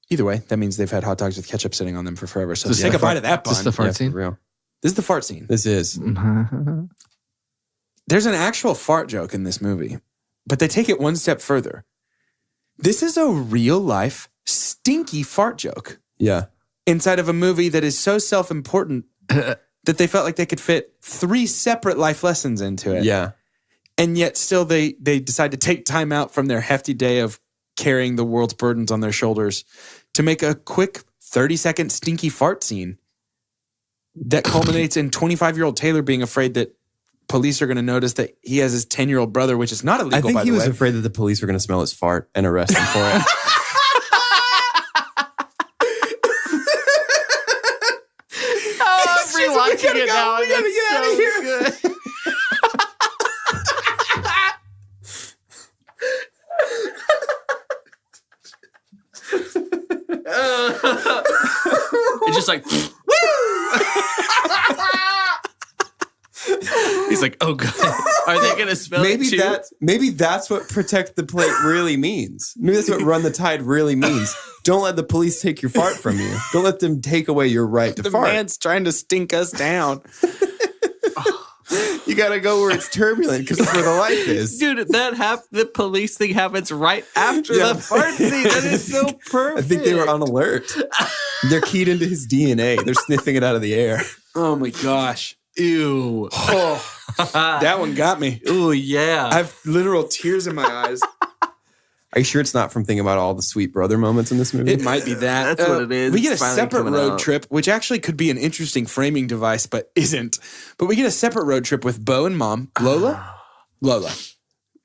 Either way, that means they've had hot dogs with ketchup sitting on them for forever. So This take is a the bite of that Is this bun. the fart Yeah, for scene? real. This is the fart scene. This is. There's an actual fart joke in this movie, but they take it one step further. This is a real life stinky fart joke Yeah. inside of a movie that is so self-important that they felt like they could fit 3 separate life lessons into it. Yeah. And yet still they decide to take time out from their hefty day of carrying the world's burdens on their shoulders to make a quick 30-second stinky fart scene that culminates in 25-year-old Taylor being afraid that police are going to notice that he has his 10-year-old brother, which is not illegal, I think by he the was way. afraid that the police were going to smell his fart and arrest him for it. I'm rewatching it now. and it's so good. It's just like, he's like, oh god, are they gonna smell maybe it too? that's what protect the plate really means. Maybe that's what run the tide really means. Don't let the police take your fart from you. Don't let them take away your right to The fart. man's trying to stink us down. You got to go where it's turbulent because that's where the life is. Dude, the police thing happens right after Yeah. the fart scene. That is so perfect. I think they were on alert. They're keyed into his DNA. They're sniffing it out of the air. Oh my gosh. Ew. Oh, that one got me. Ooh, yeah. I have literal tears in my eyes. Are you sure it's not from thinking about all the sweet brother moments in this movie? It might be that. That's what it is. We get a It's finally separate coming road out. trip, which actually could be an interesting framing device, but isn't. But we get a separate road trip with Bo and Mom. Lola?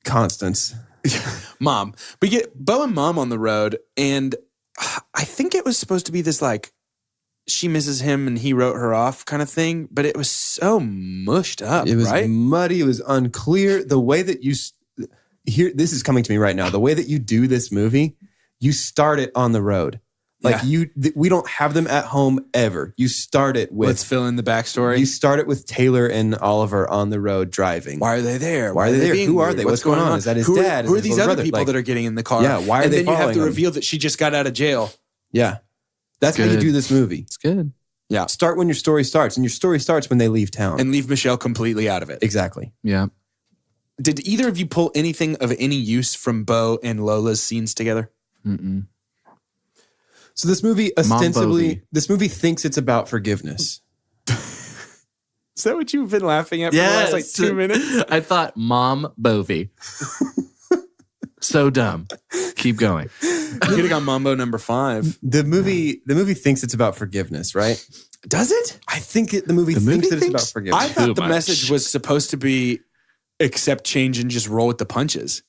Constance. Mom. We get Bo and Mom on the road, and I think it was supposed to be this like, she misses him and he wrote her off kind of thing, but it was so mushed up, It was right? muddy. It was unclear. The way that you here, this is coming to me right now. The way that you do this movie, you start it on the road. Like we don't have them at home ever. You start it with Let's fill in the backstory. You start it with Taylor and Oliver on the road driving. Why are they there? Why are they there? being Who are weird? they? What's going on? Is that his who dad? Who Is are his these little other brother? people Like- that are getting in the car? Yeah, why are and they then you have to following them? reveal that she just got out of jail. Yeah. That's how you Good. do this movie. It's good. Yeah. Start when your story starts, and your story starts when they leave town. And leave Michelle completely out of it. Exactly. Yeah. Did either of you pull anything of any use from Bo and Lola's scenes together? Mm-mm. So this movie this movie thinks it's about forgiveness. Is that what you've been laughing at for the last like 2 minutes? I thought Mom Bovie. So dumb. Keep going. Getting on Mambo number 5. The movie thinks it's about forgiveness, right? Does it? I think the movie thinks that it's about forgiveness. I thought Too the much. message was supposed to be accept change and just roll with the punches.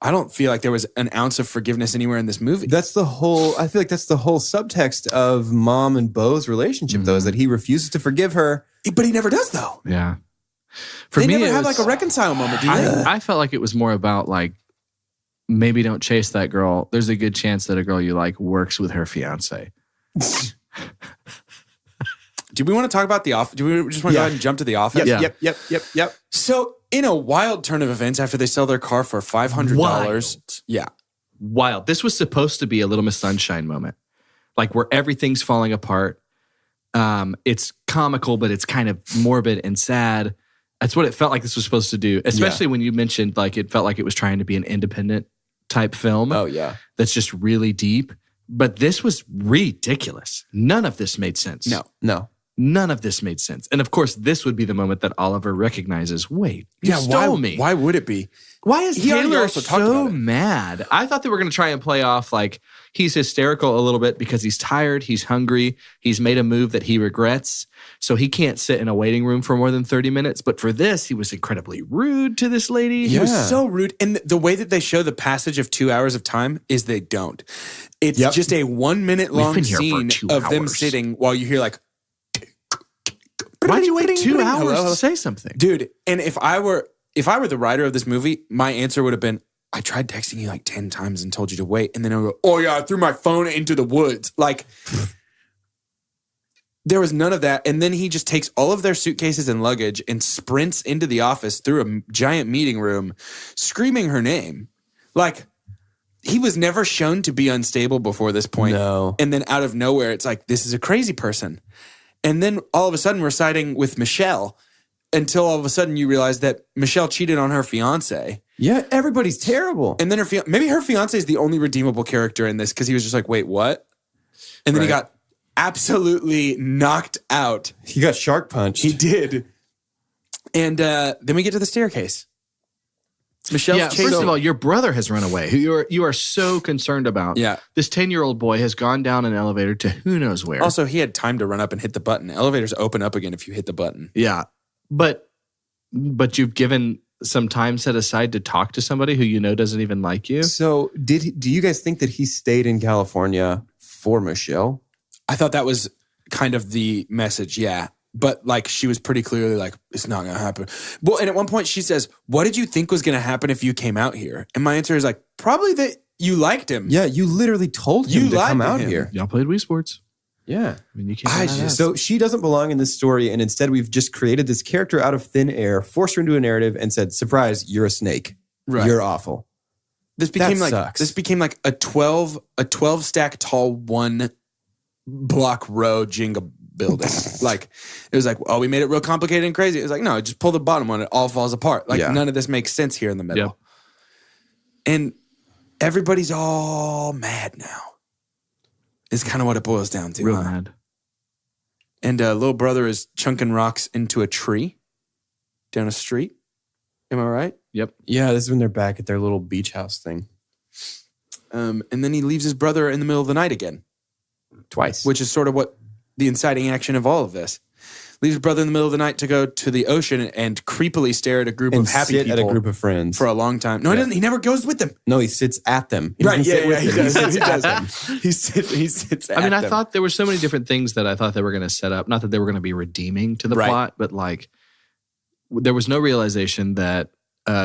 I don't feel like there was an ounce of forgiveness anywhere in this movie. I feel like that's the whole subtext of Mom and Bo's relationship, though, is that he refuses to forgive her. But he never does, though. Yeah. For They me, never it have was- like a reconcile moment, do they? I felt like it was more about like, maybe don't chase that girl. There's a good chance that a girl you like works with her fiance. Do we want to talk about The Office? Do we just want to go ahead and jump to The Office? Yeah. Yep. So, in a wild turn of events, after they sell their car for $500, Wild. yeah, Wild. This was supposed to be a Little Miss Sunshine moment, like where everything's falling apart. It's comical, but it's kind of morbid and sad. That's what it felt like this was supposed to do, especially when you mentioned like it felt like it was trying to be an independent type film. Oh, yeah. That's just really deep. But this was ridiculous. None of this made sense. No. None of this made sense. And of course, this would be the moment that Oliver recognizes, wait, you yeah. stole me. Why would it be? Why is He already Taylor also talked so about it. mad? I thought they were going to try and play off like he's hysterical a little bit because he's tired, he's hungry, he's made a move that he regrets, so he can't sit in a waiting room for more than 30 minutes. But for this, he was incredibly rude to this lady. He was so rude. And the way that they show the passage of 2 hours of time is they don't. It's just a 1 minute long been here for scene 2 of them hours. sitting while you hear like, Why Why'd you wait Ding, 2 ding. hours Hello, hello. to say something? Dude, and if I were the writer of this movie, my answer would have been, I tried texting you like 10 times and told you to wait. And then I would go, oh yeah, I threw my phone into the woods. Like, there was none of that. And then he just takes all of their suitcases and luggage and sprints into the office through a giant meeting room, screaming her name. Like, he was never shown to be unstable before this point. No. And then out of nowhere, it's like, this is a crazy person. And then all of a sudden, we're siding with Michelle until all of a sudden you realize that Michelle cheated on her fiance. Yeah, everybody's terrible. And then maybe her fiance is the only redeemable character in this because he was just like, wait, what? And then he got absolutely knocked out. He got shark punched. He did. And then we get to the staircase. Michelle's Yeah, first of all, your brother has run away, who you are so concerned about. Yeah. This 10-year-old boy has gone down an elevator to who knows where. Also, he had time to run up and hit the button. Elevators open up again if you hit the button. Yeah. But you've given some time set aside to talk to somebody who you know doesn't even like you. So do you guys think that he stayed in California for Michelle? I thought that was kind of the message, yeah. But like she was pretty clearly like, it's not going to happen. Well, and at one point she says, what did you think was going to happen if you came out here? And my answer is like, probably that you liked him. Yeah, you literally told him You to lied come to out him. here. Y'all played Wii Sports. Yeah. I mean, you can't. So she doesn't belong in this story, and instead we've just created this character out of thin air, forced her into a narrative, and said, "Surprise, you're a snake. Right. You're awful." This became sucks. like a 12 stack tall 1 block row Jenga building. Like it was like, oh, we made it real complicated and crazy. It was like, no, just pull the bottom one, it all falls apart. Like none of this makes sense here in the middle. Yeah. And everybody's all mad now. Is kind of what it boils down to. Real huh? mad. And little brother is chunking rocks into a tree down a street. Am I right? Yep. Yeah, this is when they're back at their little beach house thing. And then he leaves his brother in the middle of the night again, Twice. which is sort of what the inciting action of all of this. Leaves his brother in the middle of the night to go to the ocean and creepily stare at a group and of happy sit people at a group of friends. for a long time. No, he doesn't. He never goes with them. No, he sits at them. He doesn't sit with he them. does. He sits He at does. them. He sits at I mean, I them. thought there were so many different things that I thought they were going to set up. Not that they were going to be redeeming to the Right. plot, but like there was no realization that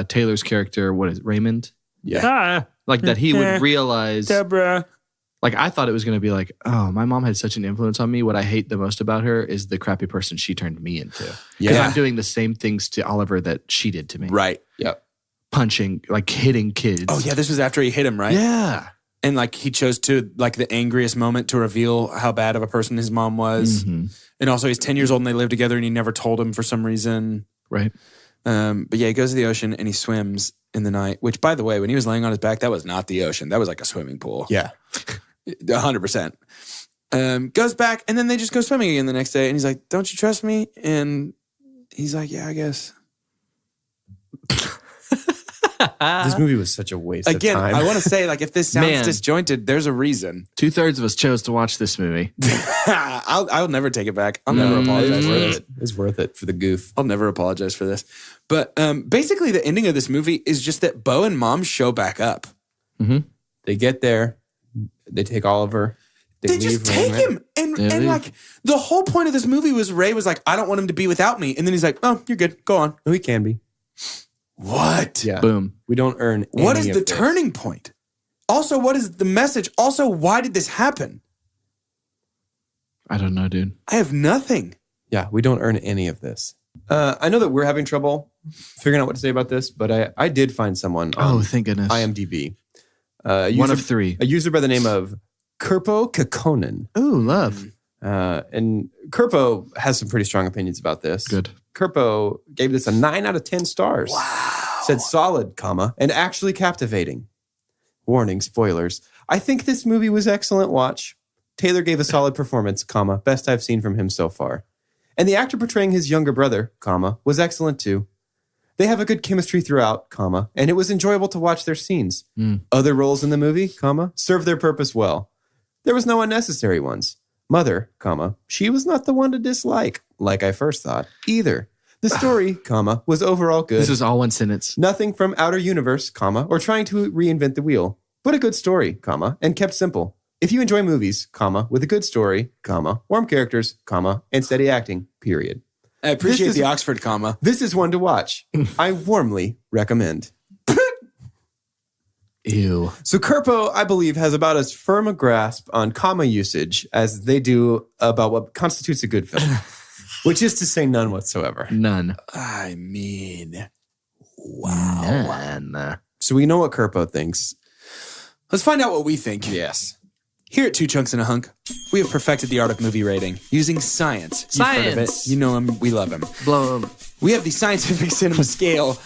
Taylor's character, what is it, Raymond? Ah, Like that he would realize. Deborah. Like I thought it was going to be like, oh, my mom had such an influence on me. What I hate the most about her is the crappy person she turned me into. Because Yeah. I'm doing the same things to Oliver that she did to me. Right. Yep. Punching, like hitting kids. Oh, yeah. This was after he hit him, right? Yeah. And like he chose to like the angriest moment to reveal how bad of a person his mom was. Mhm. And also he's 10 years old and they live together and he never told him for some reason. Right. But yeah, he goes to the ocean and he swims in the night, which by the way, when he was laying on his back, that was not the ocean. That was like a swimming pool. Yeah. 100%. Goes back and then they just go swimming again the next day. And he's like, don't you trust me? And he's like, yeah, I guess. This movie was such a waste Again, of time. I want to say, like, if this sounds Man. disjointed, there's a reason. 2/3 of us chose to watch this movie. I'll never take it back. I'll never apologize for this. It's worth it for the goof. I'll never apologize for this. But basically, the ending of this movie is just that Bo and Mom show back up. They get there. They take Oliver. They just take Raymond. him. Yeah, And they- like, the whole point of this movie was Ray was like, I don't want him to be without me. And then he's like, oh, you're good. Go on. No, he can be. What? Yeah. Boom. We don't earn What any is the of this. turning point? Also, what is the message? Also, why did this happen? I don't know, dude. I have nothing. Yeah, we don't earn any of this. I know that we're having trouble figuring out what to say about this, but I did find someone Oh, on thank goodness. IMDb. One of 3. A user by the name of Kerpo Kekkonen. Ooh, love. And Kerpo has some pretty strong opinions about this. Good. Kerpo gave this a 9 out of 10 stars. Wow. Said solid, comma, and actually captivating. Warning, spoilers. I think this movie was excellent watch. Taylor gave a solid performance, comma, best I've seen from him so far. And the actor portraying his younger brother, comma, was excellent too. They have a good chemistry throughout, comma, and it was enjoyable to watch their scenes. Other roles in the movie, comma, served their purpose well. There was no unnecessary ones. Mother, comma, she was not the one to dislike, like I first thought, either. The story, comma, was overall good. This is all one sentence. Nothing from outer universe, comma, or trying to reinvent the wheel, but a good story, comma, and kept simple. If you enjoy movies, comma, with a good story, comma, warm characters, comma, and steady acting, period. I appreciate This is- the Oxford comma. This is one to watch. I warmly recommend. Ew. So Kerpo, I believe, has about as firm a grasp on comma usage as they do about what constitutes a good film, which is to say none whatsoever. None. I mean, None. So we know what Kerpo thinks. let's find out what we think. Yes. Here at Two Chunks and a Hunk, we have perfected the art of movie rating using science. You've heard of it. Science. You know him. We love him. Blow 'em. We have the scientific cinema scale,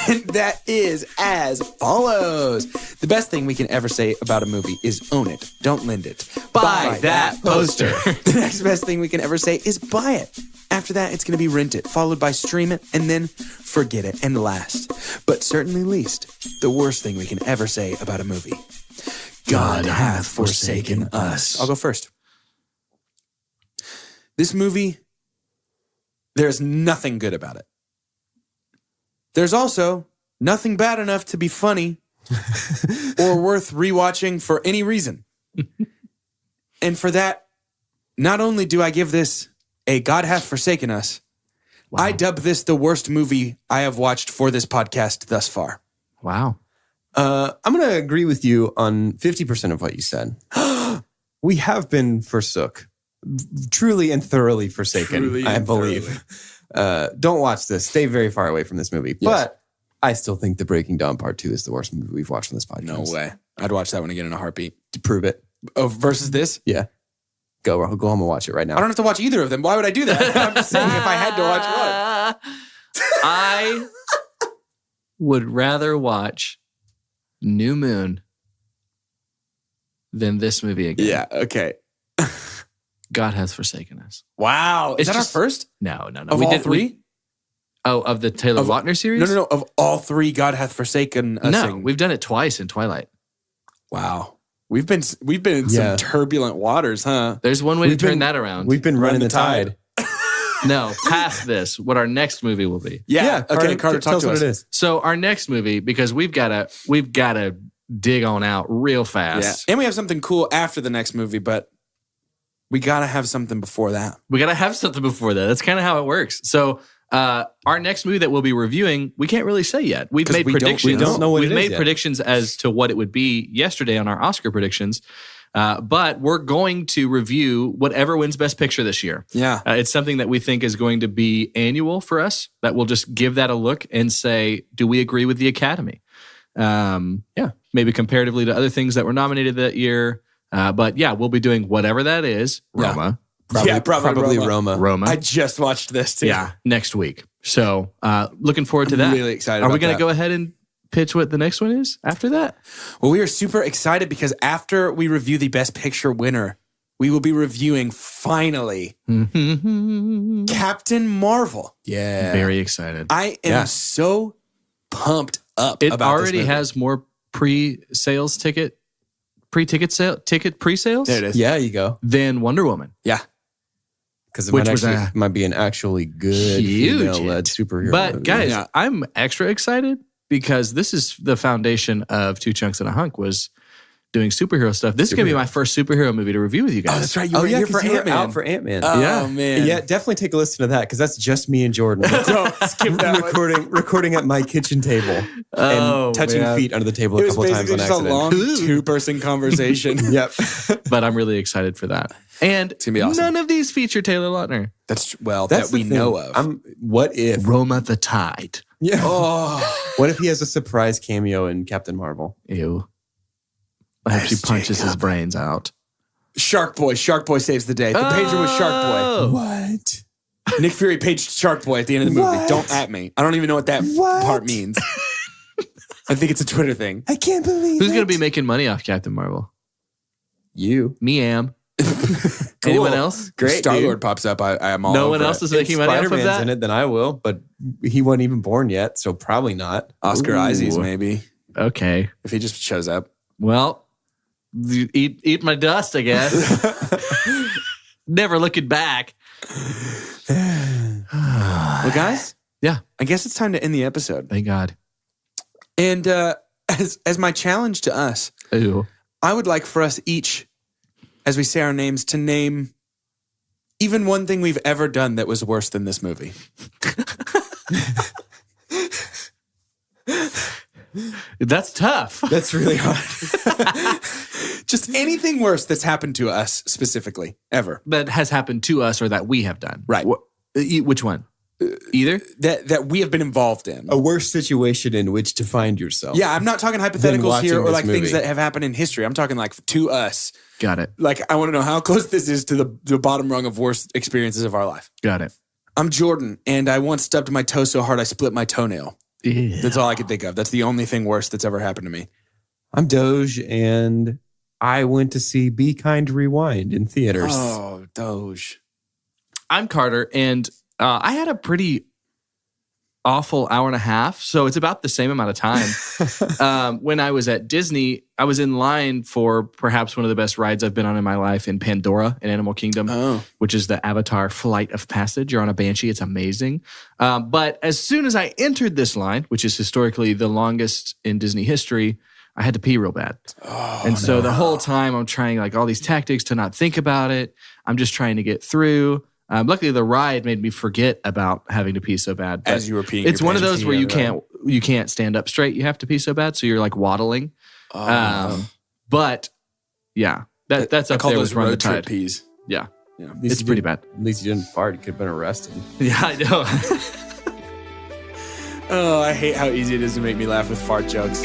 and that is as follows. The best thing we can ever say about a movie is own it, don't lend it. Buy that poster. The next best thing we can ever say is buy it. After that, it's going to be rent it, followed by stream it, and then forget it. And last, but certainly least, the worst thing we can ever say about a movie. God hath forsaken us. I'll go first. This movie, there's nothing good about it. There's also nothing bad enough to be funny or worth rewatching for any reason. And for that, not only do I give this a God hath forsaken us, I dub this the worst movie I have watched for this podcast thus far. Wow. I'm going to agree with you on 50% of what you said. We have been forsook. Truly and thoroughly forsaken, Truly I and believe. Don't watch this. Stay very far away from this movie. Yes. But I still think The Breaking Dawn Part 2 is the worst movie we've watched on this podcast. No way. I'd watch that one again in a heartbeat. To prove it. Oh, versus this? Yeah. Go home and watch it right now. I don't have to watch either of them. Why would I do that? I'm just saying if I had to watch one. I would rather watch New Moon than this movie again. Yeah, okay. God has forsaken us. Wow. Is It's that just- our first? No. Of all three? Of the Taylor Lautner series? No. Of all three, God hath forsaken us. No, we've done it twice in Twilight. Wow. We've been in Yeah. some turbulent waters, huh? There's one way We've to turn been- that around. We've been running the tide. No, past this, what our next movie will be. Yeah. Okay, Carter, tell talk us to what us. it is. So our next movie, because we've gotta dig on out real Yeah. fast. And we have something cool after the next movie, but we got to have something before that. We gotta have something before that. That's kind of how it works. So our next movie that we'll be reviewing, we can't really say yet. We've 'Cause made we don't- we predictions. don't know what We've it is made yet. predictions as to what it would be yesterday on our Oscar predictions. But we're going to review whatever wins Best Picture this year. Yeah. It's something that we think is going to be annual for us, that we'll just give that a look and say, do we agree with the Academy? Maybe comparatively to other things that were nominated that year. But yeah, we'll be doing whatever that is. Yeah. Roma. Probably Roma. Roma. I just watched this too. Yeah, next week. So looking forward to I'm that. really excited Are we about going to that. go ahead and pitch what the next one is after that? Well, we are super excited because after we review the Best Picture winner, we will be reviewing finally Captain Marvel. Yeah. Very excited. I am so pumped up It about this already movie. has more pre-sales ticket pre-sales There it is. Yeah, you go. than Wonder Woman. Yeah. Because it Which might, was actually, a might be an actually good huge female-led hit. superhero But movie. guys, Yeah. I'm extra excited because this is the foundation of Two Chunks and a Hunk was doing superhero stuff. This is going to be my first superhero movie to review with you guys. Oh, that's right. You were here 'cause for you were Ant-Man. out for Ant-Man. Oh, Yeah. man. Yeah, definitely take a listen to that because that's just me and Jordan Don't skip that one. recording at my kitchen table Oh, and touching man. feet under the table It a was couple times basically on just a accident. long two-person conversation. Yep. But I'm really excited for that. And gonna be awesome. none of these feature Taylor Lautner. That's That's that we the thing. know of. What if? Roma the Tide. Yeah. Oh, What if he has a surprise cameo in Captain Marvel? Ew. I hope she punches his brains out. Shark Boy. Shark Boy saves the day. The pager was Shark Oh. What? Boy. Nick Fury paged Shark Boy at the end of the movie. What? Don't at me. I don't even know what that What? part means. I think it's a Twitter thing. I can't believe Who's going to be making money off Captain Marvel? you? Me am. Anyone else? Great, Star dude. Lord pops up. I'm all No over one else it. is If making money off of Spider-Man's that? in it, then I will. But he wasn't even born yet, so probably not. Oscar Ooh. Isaacs, maybe, Okay. if he just shows up. Well, you eat my dust, I guess. Never looking back. Well, guys, Yeah. I guess it's time to end the episode. Thank God. And as my challenge to us, Ooh. I would like for us each, as we say our names, to name even one thing we've ever done that was worse than this movie. That's tough. That's really hard. Just anything worse that's happened to us specifically, ever. That has happened to us or that we have done. Right. Which one? Either? That we have been involved in. A worse situation in which to find yourself. Yeah, I'm not talking Then hypotheticals watching here or this like movie. things that have happened in history. I'm talking like to us. Got it. Like, I want to know how close this is to the bottom rung of worst experiences of our life. Got it. I'm Jordan, and I once stubbed my toe so hard I split my toenail. Yeah. That's all I could think of. That's the only thing worse that's ever happened to me. I'm Doge, and I went to see Be Kind Rewind in theaters. Oh, Doge. I'm Carter, and I had a pretty awful hour and a half. So it's about the same amount of time. When I was at Disney, I was in line for perhaps one of the best rides I've been on in my life in Pandora in Animal Kingdom, which is the Avatar Flight of Passage. You're on a Banshee. It's amazing. But as soon as I entered this line, which is historically the longest in Disney history, I had to pee real bad. So the whole time I'm trying like all these tactics to not think about it. I'm just trying to get through. Luckily, the ride made me forget about having to pee so bad. But As you were peeing, it's your one of pants. those where you can't stand up straight. You have to pee so bad, so you're like waddling. But yeah, that's I up call there those with Run the road trip Tide. peas. Yeah, Yeah. At least it's you pretty didn't- bad. At least you didn't fart. You could have been arrested. Yeah, I know. Oh, I hate how easy it is to make me laugh with fart jokes.